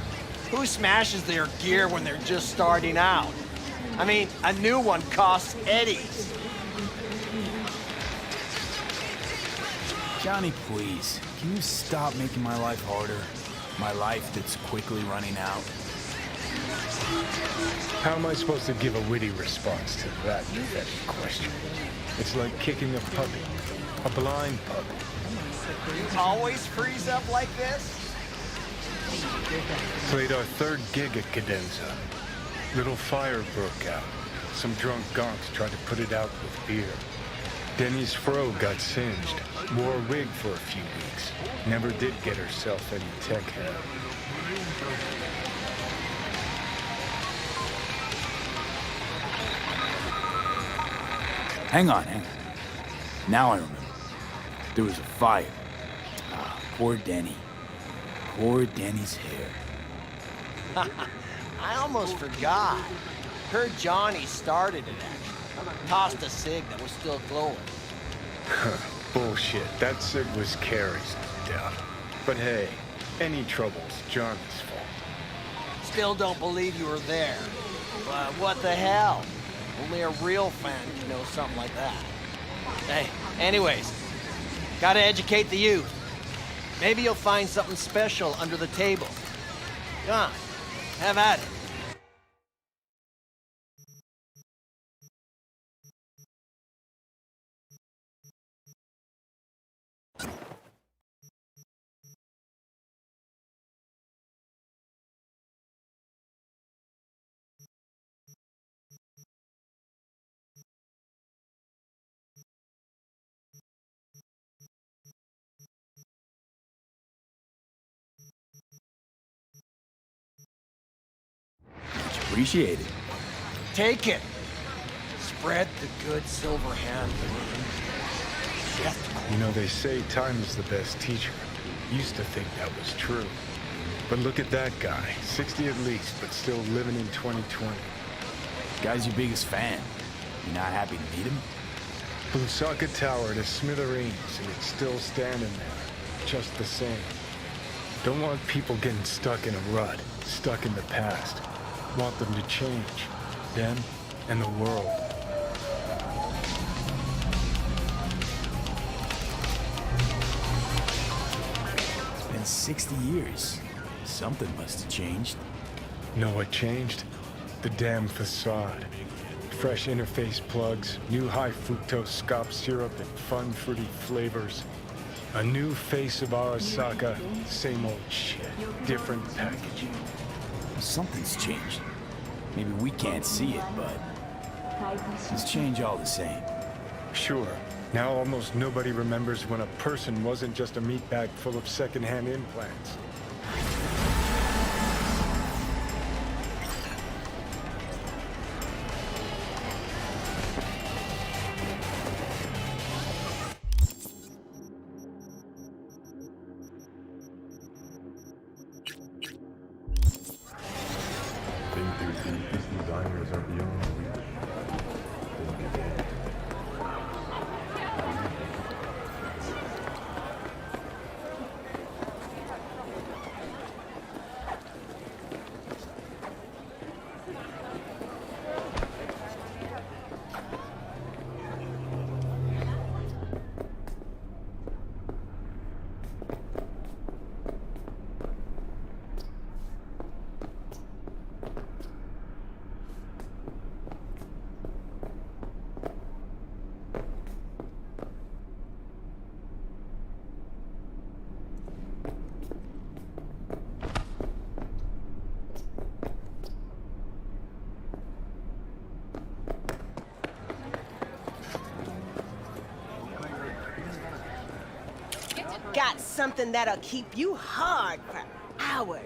Who smashes their gear when they're just starting out? I mean, a new one costs eddies. Johnny, please, can you stop making my life harder? My life that's quickly running out? How am I supposed to give a witty response to that pathetic question? It's like kicking a puppy. A blind puppy. You always freeze up like this? Played our third gig at Cadenza. Little fire broke out. Some drunk gonks tried to put it out with beer. Denny's fro got singed. Wore a wig for a few weeks. Never did get herself any tech help. Hang on. Now I remember. There was a fire. Ah, poor Denny. Poor Denny's hair. I almost forgot. Heard Johnny started it, actually. Tossed a cig that was still glowing. Bullshit. That cig was Carrie's, no doubt. But hey, any trouble's Johnny's fault. Still don't believe you were there. But what the hell? Only a real fan can know something like that. Hey, anyways, gotta educate the youth. Maybe you'll find something special under the table. Come on, have at it. Much appreciated. Take it. Spread the good silver hand. You know, they say time is the best teacher. Used to think that was true. But look at that guy. 60 at least, but still living in 2020. Guy's your biggest fan. You're not happy to meet him? Lusaka Tower to smithereens, and it's still standing there. Just the same. Don't want people getting stuck in a rut, stuck in the past. Want them to change. Them and the world. It's been 60 years. Something must have changed. Know what changed? The damn facade. Fresh interface plugs, new high fructose scop syrup, and fun fruity flavors. A new face of Arasaka, same old shit, different packaging. Something's changed. Maybe we can't see it, but it's changed all the same. Sure. Now almost nobody remembers when a person wasn't just a meat bag full of secondhand implants. Got something that'll keep you hard for hours.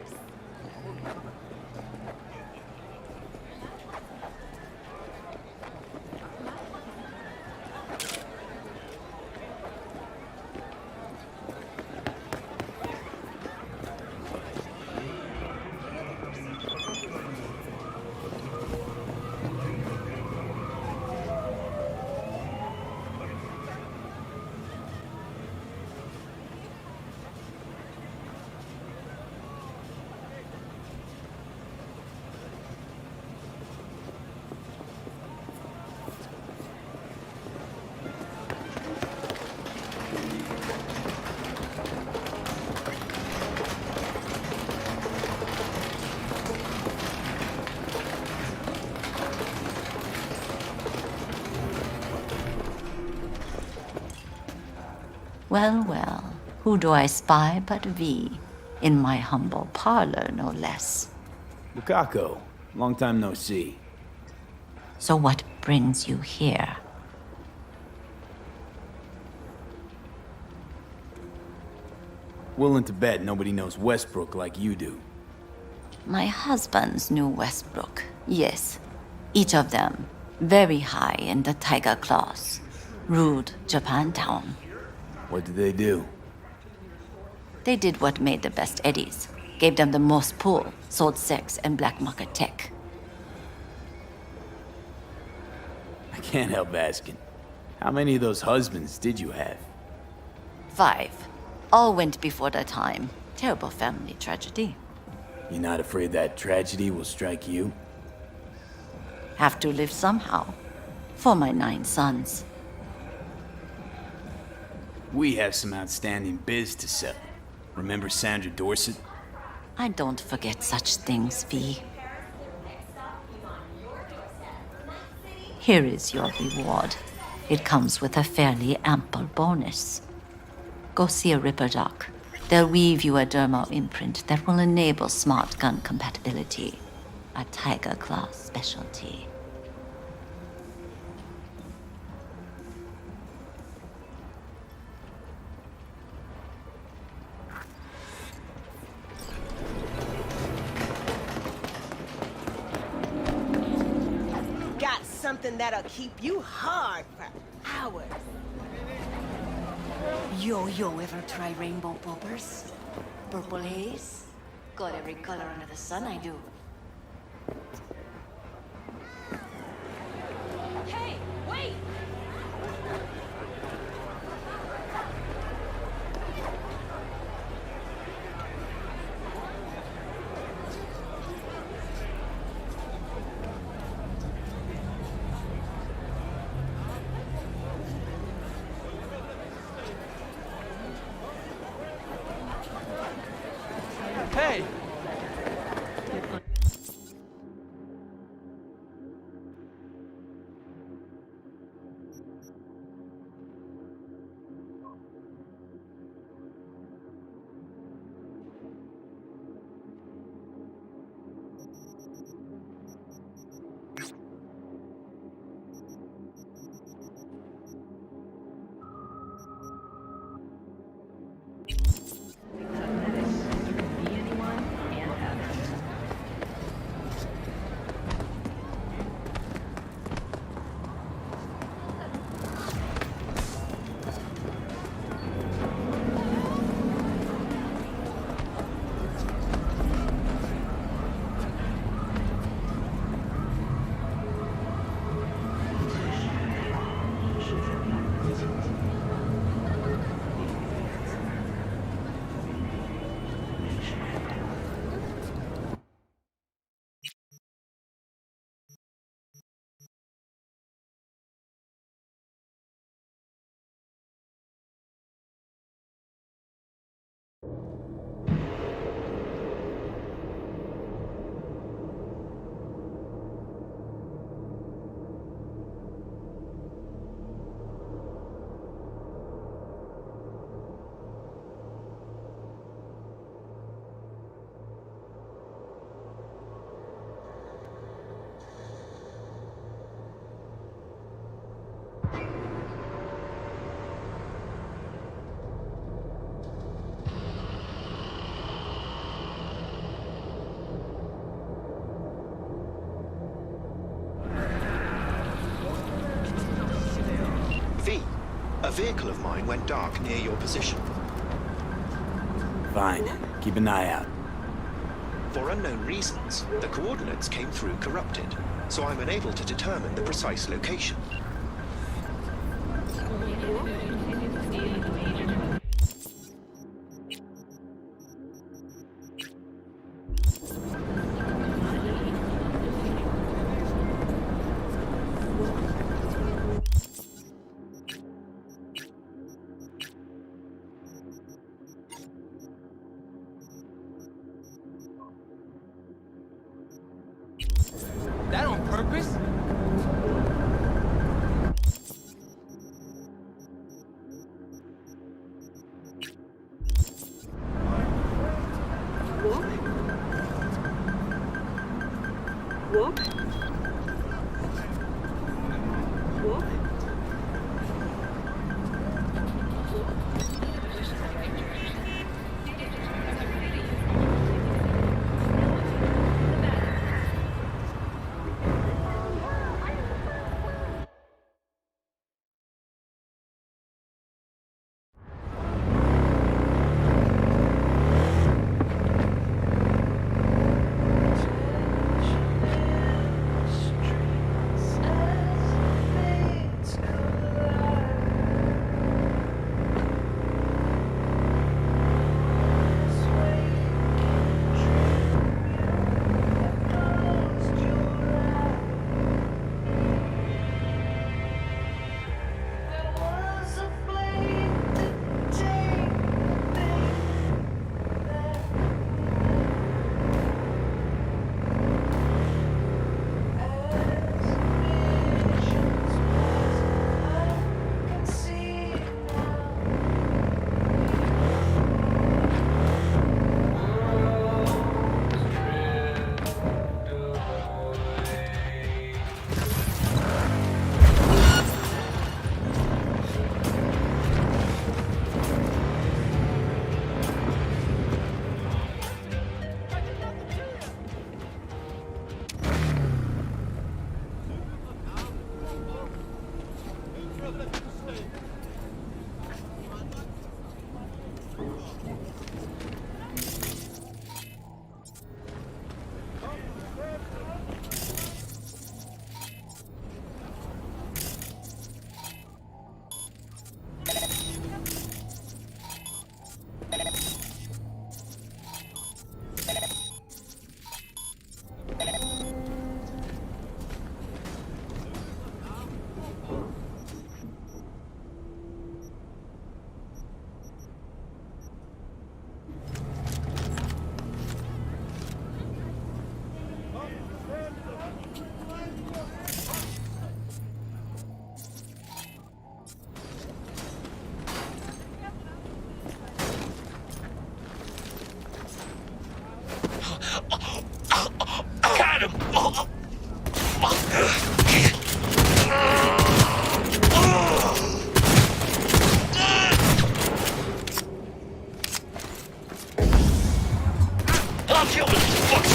Well, well, who do I spy but V? In my humble parlor, no less. Bukako, long time no see. So what brings you here? Willing to bet nobody knows Westbrook like you do. My husbands knew Westbrook, yes. Each of them very high in the tiger claws. ruled Japantown. What did they do? They did what made the best eddies. Gave them the most pull, sold sex and black market tech. I can't help asking. How many of those husbands did you have? 5. All went before their time. Terrible family tragedy. You're not afraid that tragedy will strike you? Have to live somehow. For my 9 sons. We have some outstanding biz to settle. Remember Sandra Dorset? I don't forget such things, V. Here is your reward. It comes with a fairly ample bonus. Go see a Ripper doc. They'll weave you a dermo imprint that will enable smart gun compatibility. A Tiger Class specialty. Got something that'll keep you hard for hours. Yo, ever try rainbow poppers? Purple haze? Got every color under the sun, I do. Hey, wait! Hey! V, a vehicle of mine went dark near your position. Fine. Keep an eye out. For unknown reasons, the coordinates came through corrupted, so I'm unable to determine the precise location. That on purpose? I'll kill this fucker!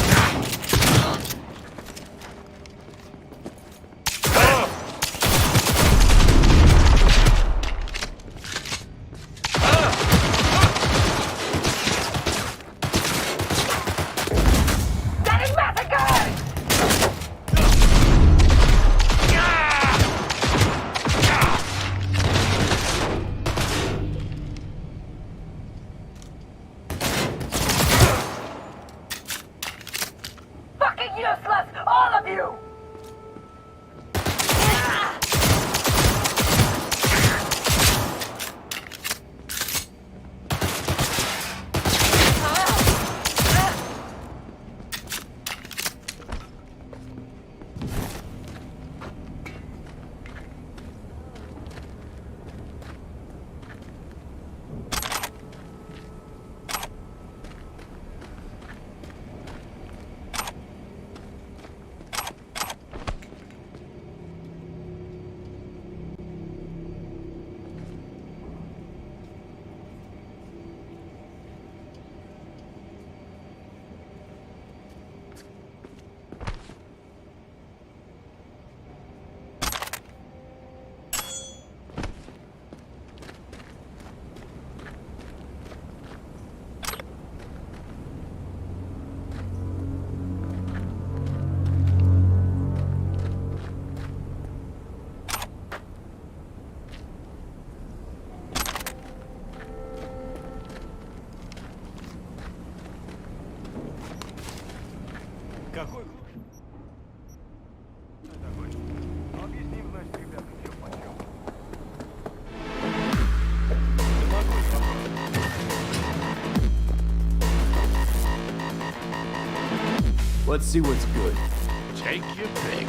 Fucking useless! All of you! Какой объясни вновь, ребята, чё почём. Let's see what's good. Take your pick.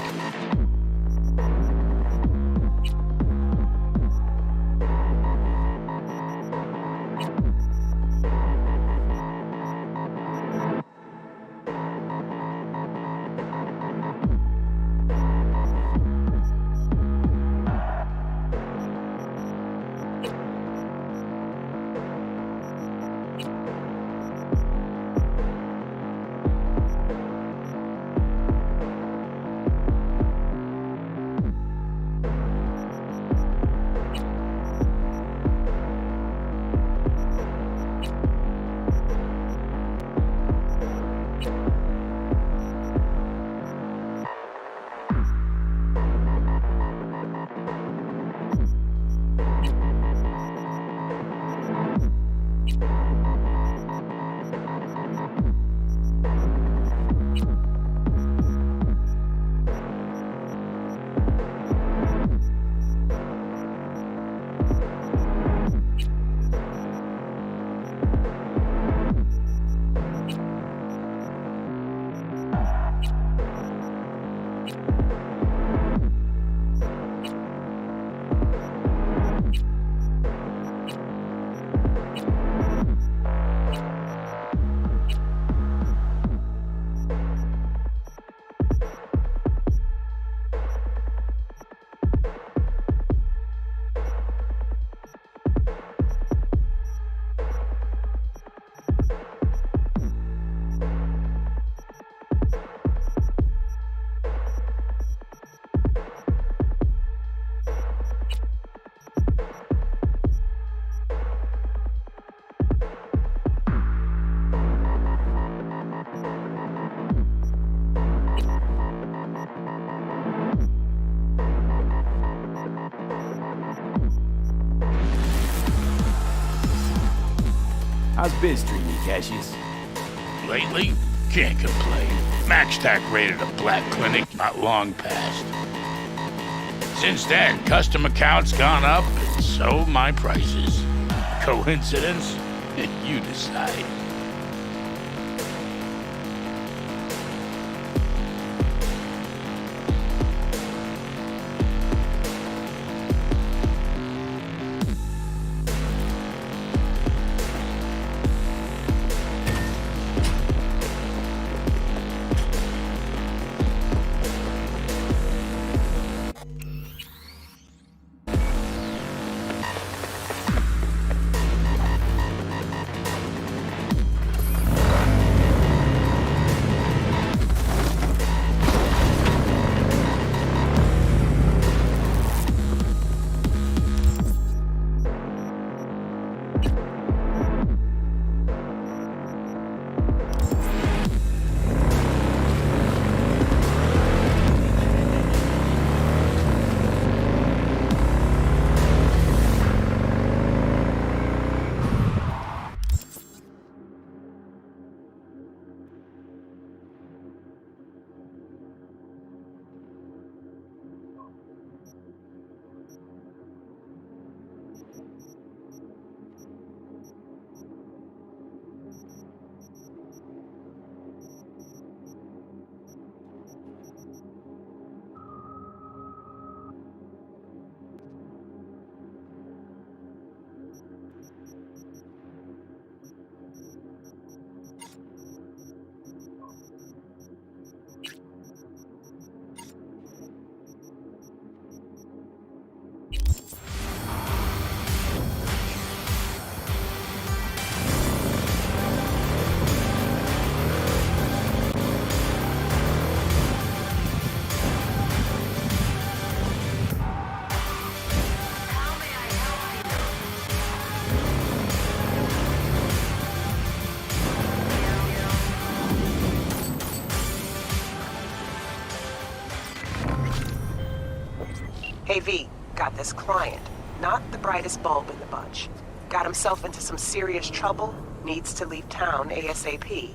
How's biz treating you, Cassius? Lately, can't complain. Max Tac raided a black clinic not long past. Since then, customer count's gone up, and so my prices. Coincidence? You decide. Hey V, got this client. Not the brightest bulb in the bunch. Got himself into some serious trouble, needs to leave town ASAP.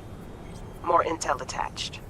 More intel attached.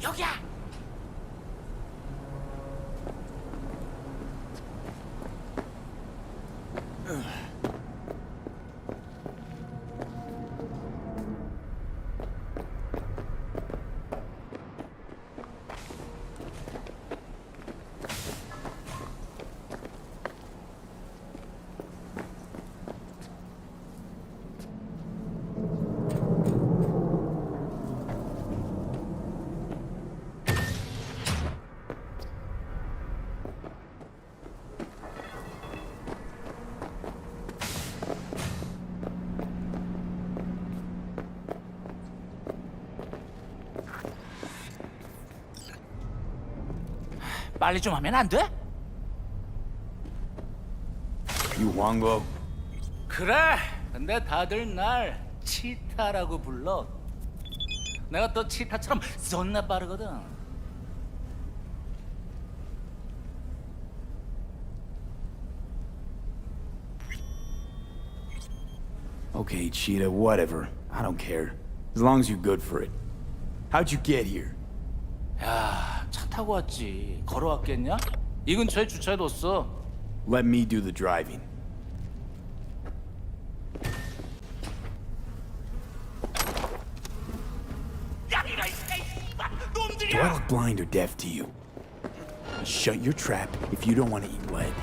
여기야! 빨리 좀 하면 안 돼? You Wongbo? 그래. 근데 다들 날 치타라고 불러. 내가 또 치타처럼 존나 빠르거든. Okay, Cheetah, whatever. I don't care. As long as you're good for it. How'd you get here? 야, 차 타고 왔지. 걸어왔겠냐? 이 근처에 주차해뒀어. Let me do the driving. Do I look blind or deaf to you? Shut your trap if you don't want to eat lead.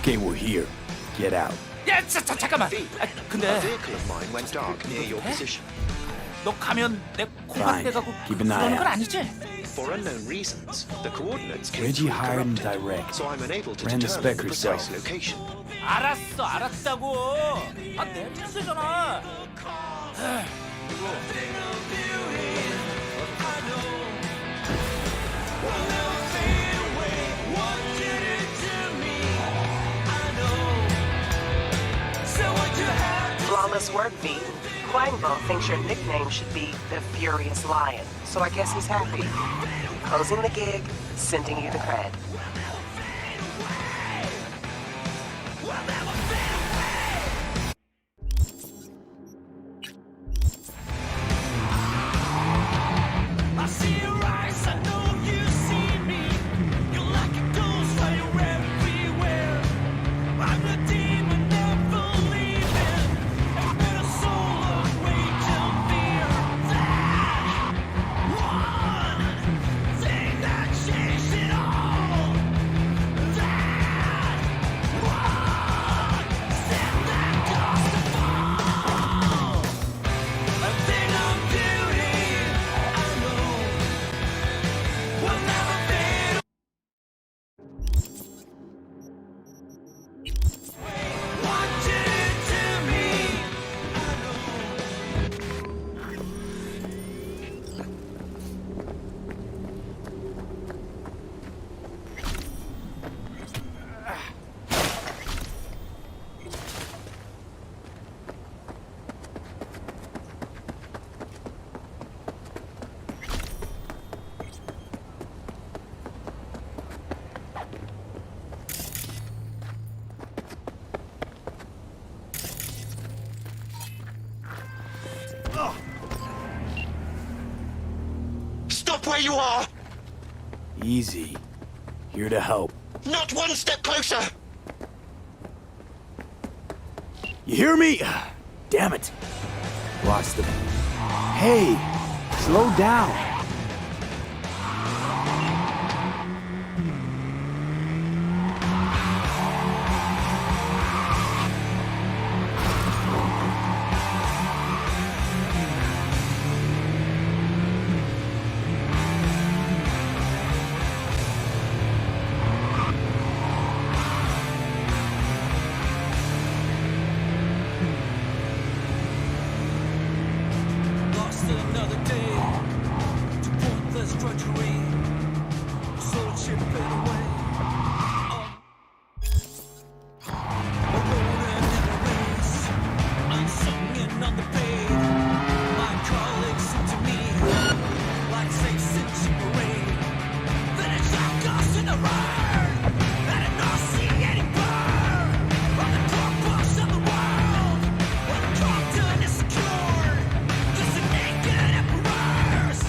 Okay, we're here. Get out. 야, 잠깐만. 근데 A vehicle of mine went dark near your position. 너 가면 내 Fine. 코박대 갖고 Keep an eye 그러는 건 out. 아니지? For unknown reasons, the coordinates came Reggie through hired and corrupted, direct. so I'm unable to Ran the determine spec the herself. precise location. 알았어, 알았다고. 아, 내리면 되잖아. Flawless work, V. Quangbo thinks your nickname should be the Furious Lion, so I guess he's happy. Closing the gig, sending you the cred. Easy. Here to help. Not one step closer! You hear me? Damn it. Lost them. Hey! Slow down. Another day to pointless drudgery. Soul chip fade away. Alone and in a race, unsung and underpaid. My colleagues seem to me like saints in parade. Finish our cost in the road, and I not see any burn on the corpus of the world. When Compton is secured. Naked emperors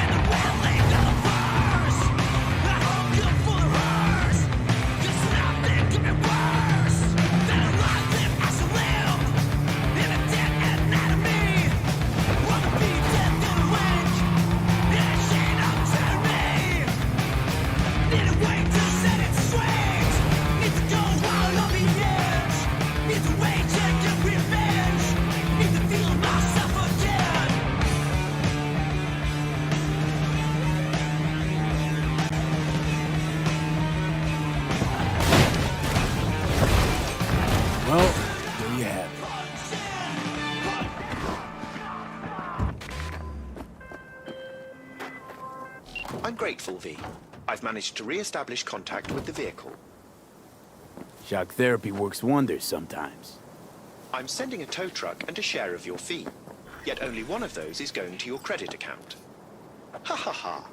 and the wailing of the fires. I don't kill for the hers, 'cause nothing could be worse than a life lived as a limb in a dead anatomy. Wanna be dead in a wink in a chain of tyranny. Need a way to set it straight. Need to go out on the edge. Need to rage and get revenge. Need to feel myself again. Well, there you have it. I'm grateful, V. I've managed to re-establish contact with the vehicle. Shock therapy works wonders sometimes. I'm sending a tow truck and a share of your fee. Yet only one of those is going to your credit account. Ha ha ha.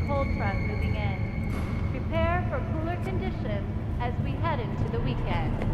cold front moving in. Prepare for cooler conditions as we head into the weekend.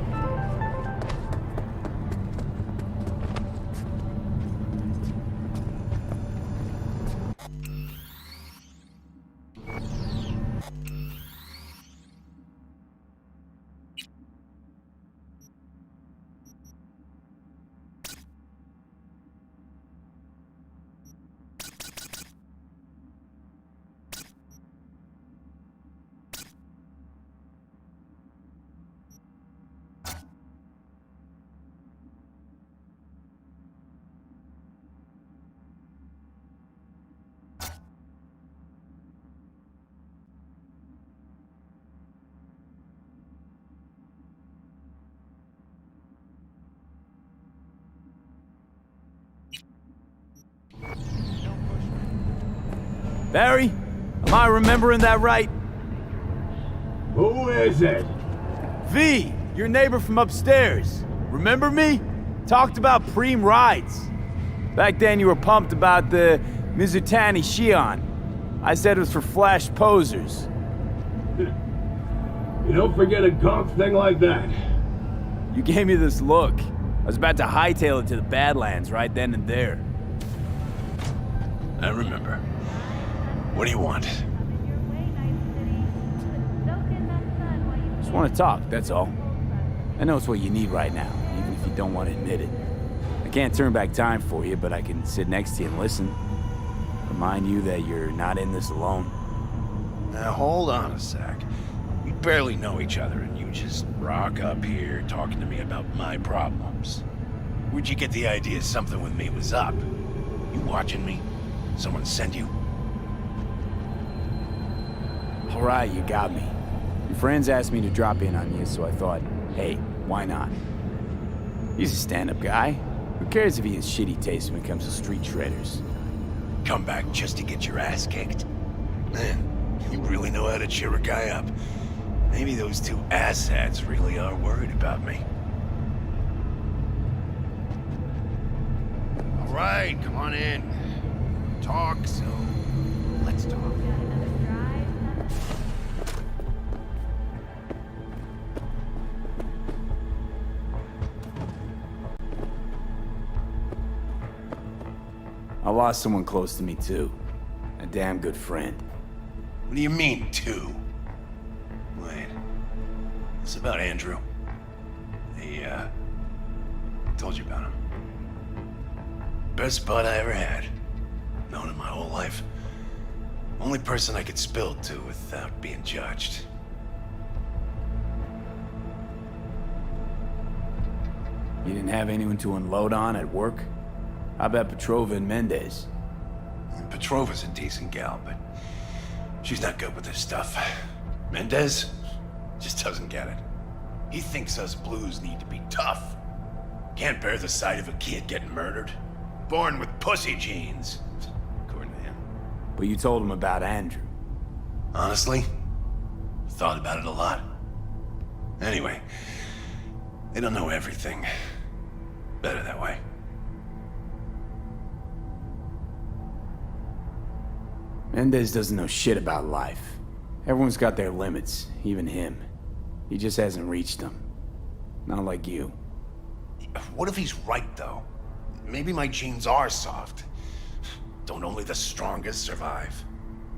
Barry? Am I remembering that right? Who is it? V, your neighbor from upstairs. Remember me? Talked about preem rides. Back then you were pumped about the Mizutani Shion. I said it was for flash posers. You don't forget a gonk thing like that. You gave me this look. I was about to hightail it to the Badlands right then and there. I remember. What do you want? Just want to talk, that's all. I know it's what you need right now, even if you don't want to admit it. I can't turn back time for you, but I can sit next to you and listen. Remind you that you're not in this alone. Now hold on a sec. We barely know each other and you just rock up here talking to me about my problems. Where'd you get the idea something with me was up? You watching me? Someone send you? Alright, you got me. Your friends asked me to drop in on you, so I thought, hey, why not? He's a stand-up guy. Who cares if he has shitty taste when it comes to street shredders? Come back just to get your ass kicked? Man, you really know how to cheer a guy up. Maybe those two asshats really are worried about me. All right, come on in. Talk, so let's talk. I lost someone close to me too. A damn good friend. What do you mean, two? Wait. This about Andrew? I told you about him. Best bud I ever had. Known him my whole life. Only person I could spill to without being judged. You didn't have anyone to unload on at work? How about Petrova and Mendez? Petrova's a decent gal, but she's not good with this stuff. Mendez just doesn't get it. He thinks us blues need to be tough. Can't bear the sight of a kid getting murdered. Born with pussy genes, according to him. But you told him about Andrew. Honestly, thought about it a lot. Anyway, they don't know everything. Better that way. Mendez doesn't know shit about life. Everyone's got their limits, even him. He just hasn't reached them. Not like you. What if he's right, though? Maybe my genes are soft. Don't only the strongest survive?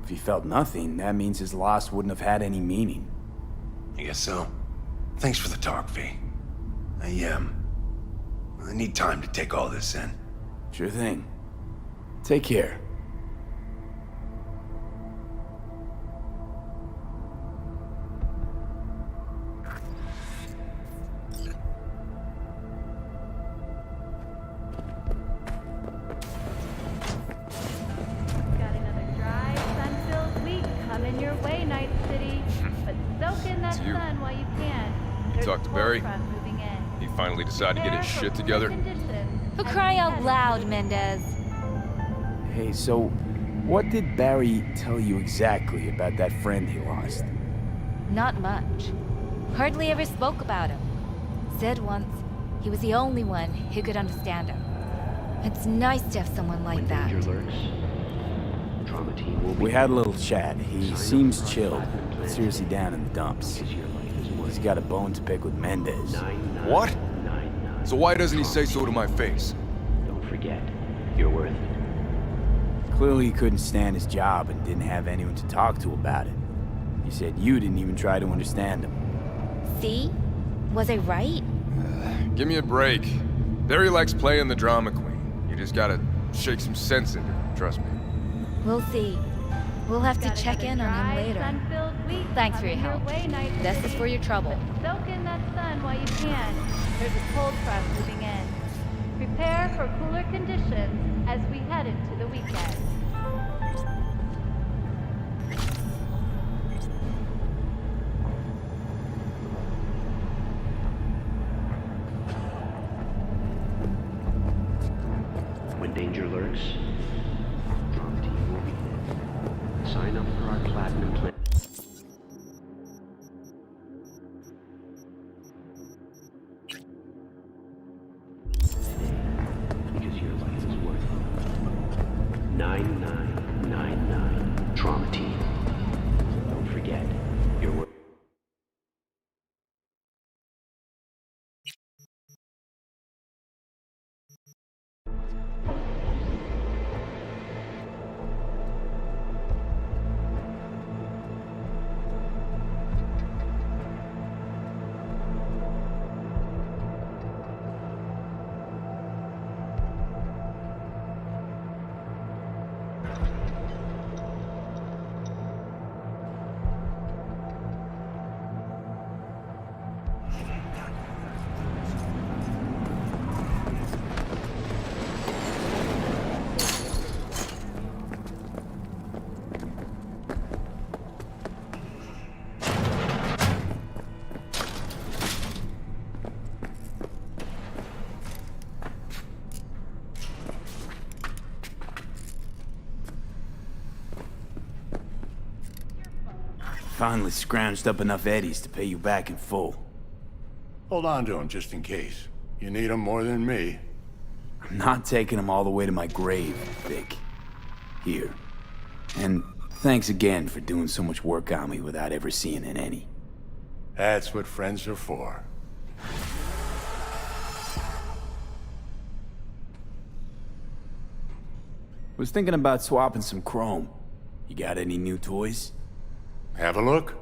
If he felt nothing, that means his loss wouldn't have had any meaning. I guess so. Thanks for the talk, V. I need time to take all this in. Sure thing. Take care. Talk to Barry. He finally decided to get his shit together. For crying out loud, Mendez. Hey, so what did Barry tell you exactly about that friend he lost? Not much. Hardly ever spoke about him. Said once he was the only one who could understand him. It's nice to have someone like that. We had a little chat. He seems chilled, but seriously down in the dumps. He's got a bone to pick with Mendez. What? So why doesn't he say so to my face? Don't forget, you're worth it. Clearly he couldn't stand his job and didn't have anyone to talk to about it. He said you didn't even try to understand him. See? Was I right? Give me a break. Barry likes playing the drama queen. You just gotta shake some sense into him, trust me. We'll see. We'll have to check in on him later. Thanks for your help. This is for your trouble. Soak in that sun while you can. There's a cold front moving in. Prepare for cooler conditions as we head into the weekend. When danger lurks, drama team will be there. sign up for our platinum plan. Because your life is worth it. 9999 Trauma Team. Don't forget, you're worth. Finally scrounged up enough eddies to pay you back in full. Hold on to him just in case. You need him more than me. I'm not taking them all the way to my grave, Vic. Here. And thanks again for doing so much work on me without ever seeing an any. That's what friends are for. Was thinking about swapping some chrome. You got any new toys? Have a look.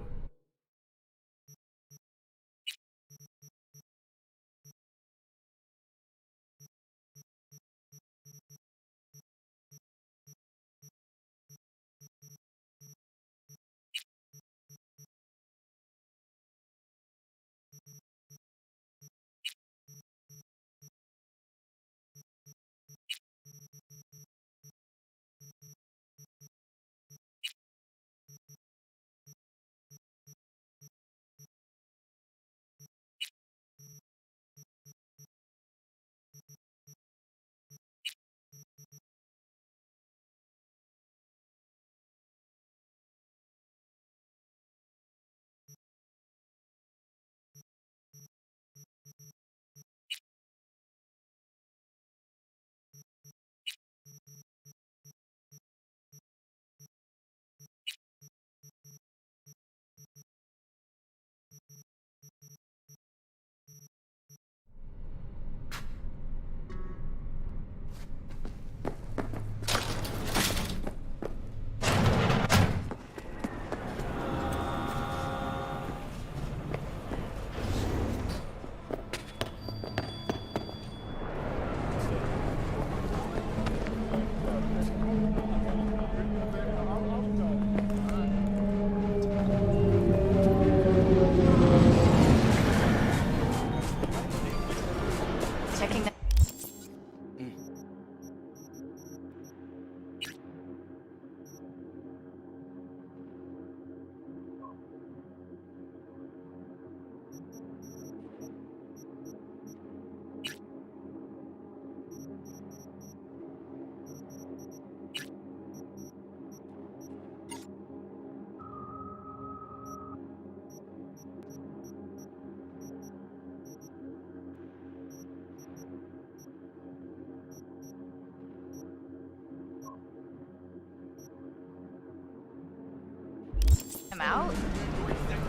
I'm out?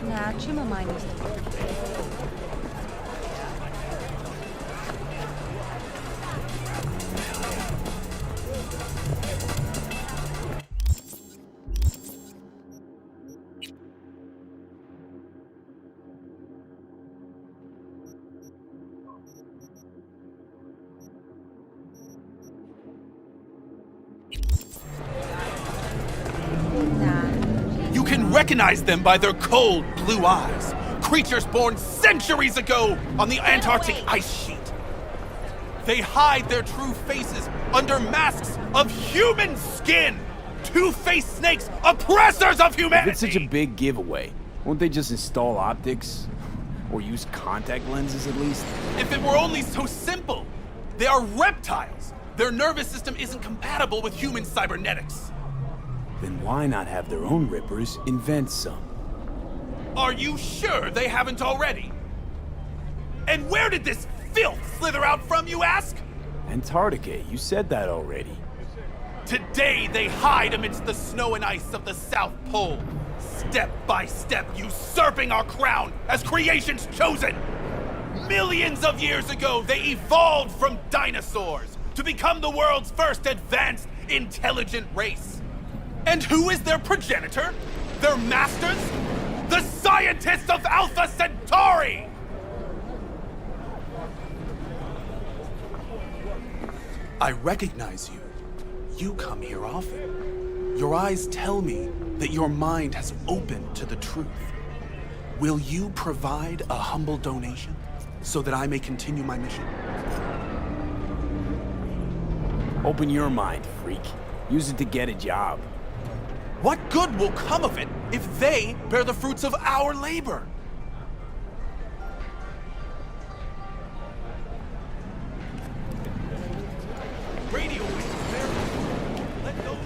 Nah, Chima mine used to work. You can recognize them by their cold blue eyes. Creatures born centuries ago on the Antarctic ice sheet. They hide their true faces under masks of human skin. Two-faced snakes, oppressors of humanity! If it's such a big giveaway, won't they just install optics? Or use contact lenses at least? If it were only so simple! They are reptiles! Their nervous system isn't compatible with human cybernetics. Then why not have their own rippers invent some? Are you sure they haven't already? And where did this filth slither out from, you ask? Antarctica, you said that already. Today they hide amidst the snow and ice of the South Pole, step by step usurping our crown as creation's chosen. Millions of years ago, they evolved from dinosaurs to become the world's first advanced, intelligent race. And who is their progenitor? Their masters? The scientists of Alpha Centauri! I recognize you. You come here often. Your eyes tell me that your mind has opened to the truth. Will you provide a humble donation so that I may continue my mission? Open your mind, freak. Use it to get a job. What good will come of it if they bear the fruits of our labor? Radio waves, let those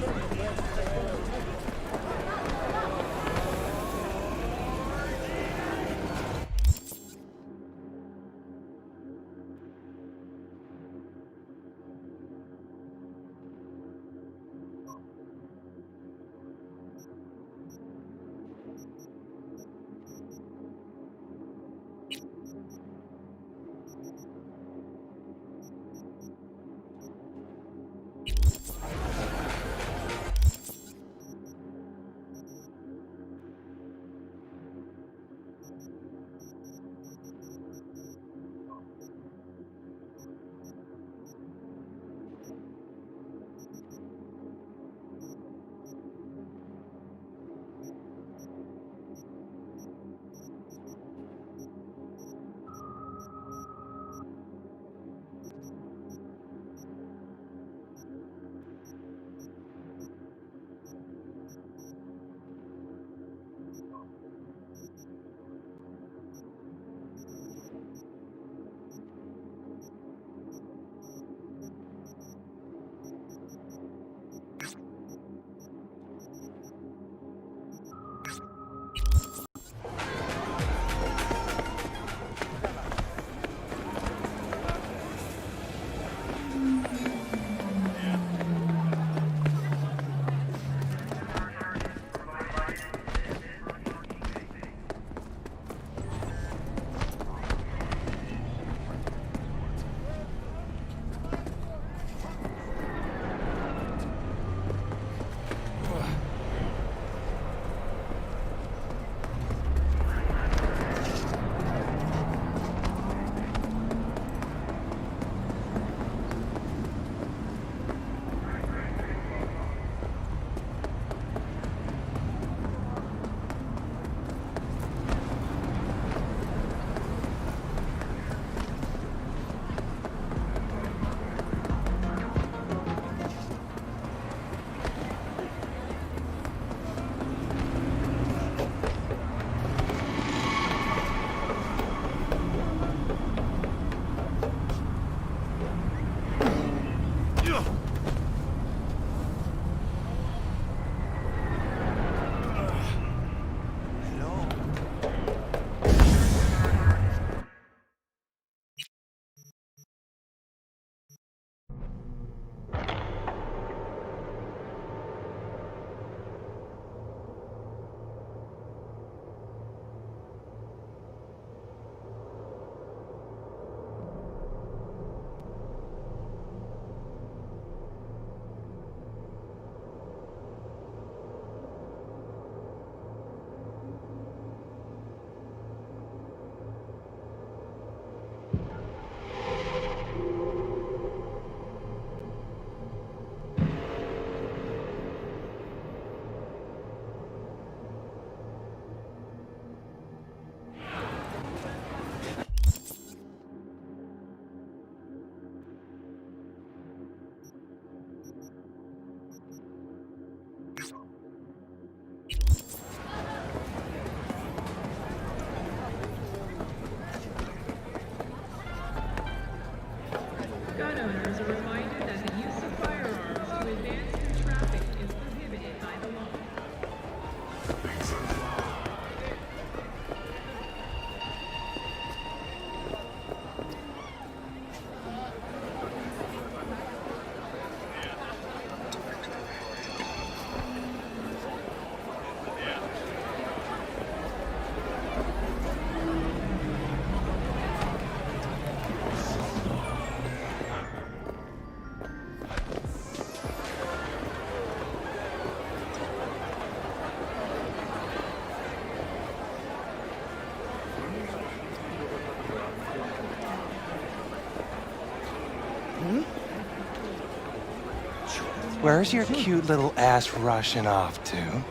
Where's your cute little ass rushing off to?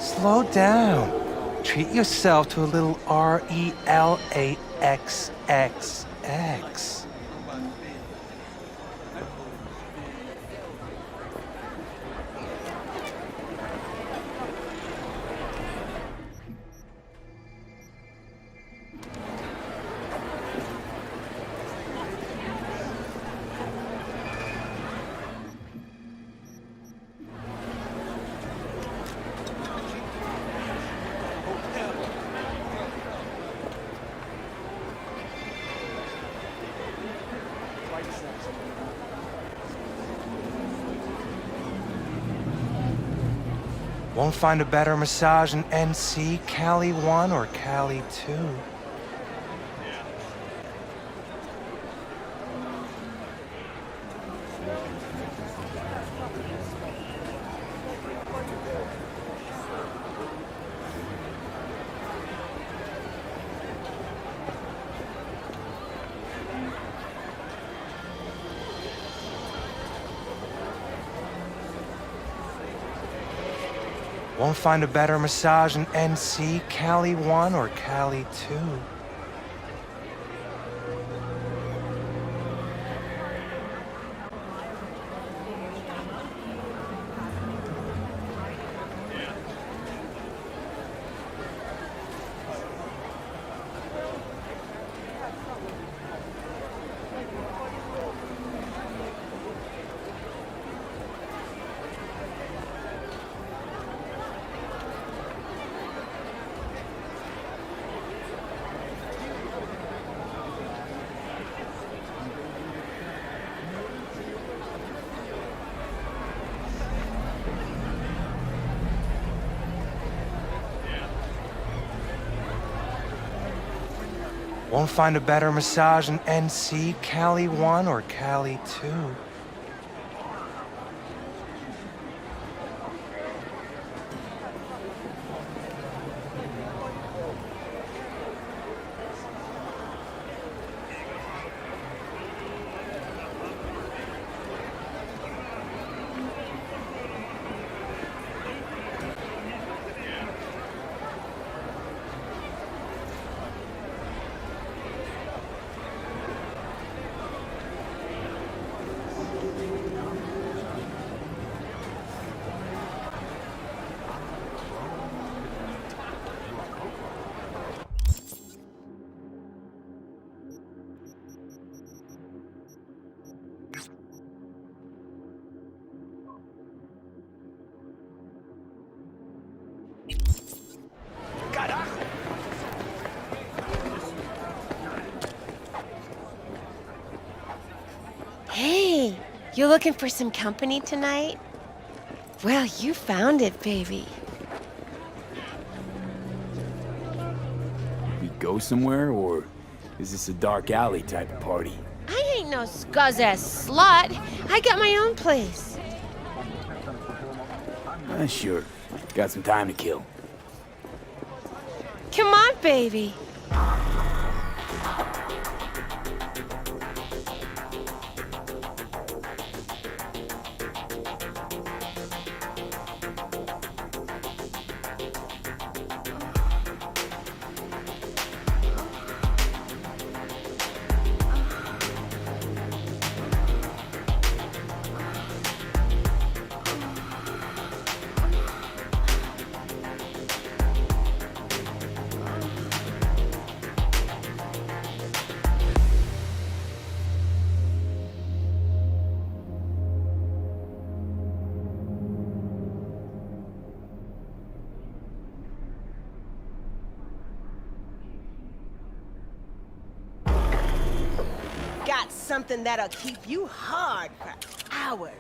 Slow down. Treat yourself to a little RELAXXX. Won't find a better massage in NC, Cali 1 or Cali 2. Won't find a better massage in NC, Cali 1 or Cali 2. Won't find a better massage in NC, Cali 1 or Cali 2. Hey, you looking for some company tonight? Well, you found it, baby. We go somewhere, or is this a dark alley type of party? I ain't no scuzz-ass slut. I got my own place. Sure. Got some time to kill. Come on, baby. Got something that'll keep you hard for hours.